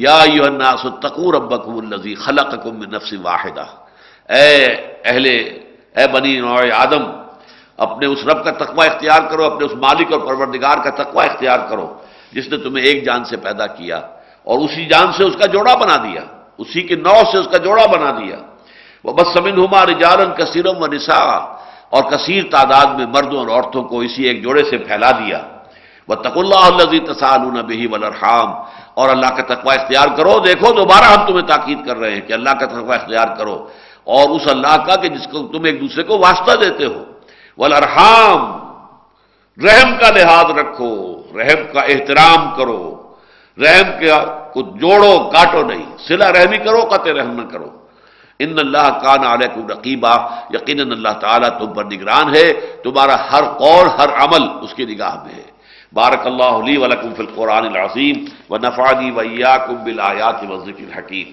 یا ایھا الناس اتقوا ربکم الذی خلقکم من نفس واحدہ، اے بنی نوع آدم، اپنے اس رب کا تقوی اختیار کرو، اپنے اس مالک اور پروردگار کا تقوی اختیار کرو جس نے تمہیں ایک جان سے پیدا کیا اور اسی جان سے اس کا جوڑا بنا دیا، اسی کے نوع سے اس کا جوڑا بنا دیا۔ وَبَثَّ مِنْهُمَا رِجَالًا كَثِيرًا وَنِسَاءً، اور کثیر تعداد میں مردوں اور عورتوں کو اسی ایک جوڑے سے پھیلا دیا۔ وَاتَّقُوا اللَّهَ الَّذِي تَسَاءَلُونَ بِهِ وَالْأَرْحَامَ، اور اللہ کا تقوی اختیار کرو۔ دیکھو دوبارہ ہم تمہیں تاکید کر رہے ہیں کہ اللہ کا تقوی اختیار کرو، اور اس اللہ کا کہ جس کو تم ایک دوسرے کو واسطہ دیتے ہو۔ والارحام، رحم کا لحاظ رکھو، رحم کا احترام کرو، رحم کو جوڑو کاٹو نہیں، صلہ رحمی کرو، قطع رحم نہ کرو۔ ان اللہ کان علیکم رقیبا، یقیناً اللہ تعالیٰ تم پر نگران ہے، تمہارا ہر قول ہر عمل اس کی نگاہ میں ہے۔ بارک اللہ لی ولکم فی القرآن العظیم ونفعنی وإیاکم بالآیات والذکر الحکیم۔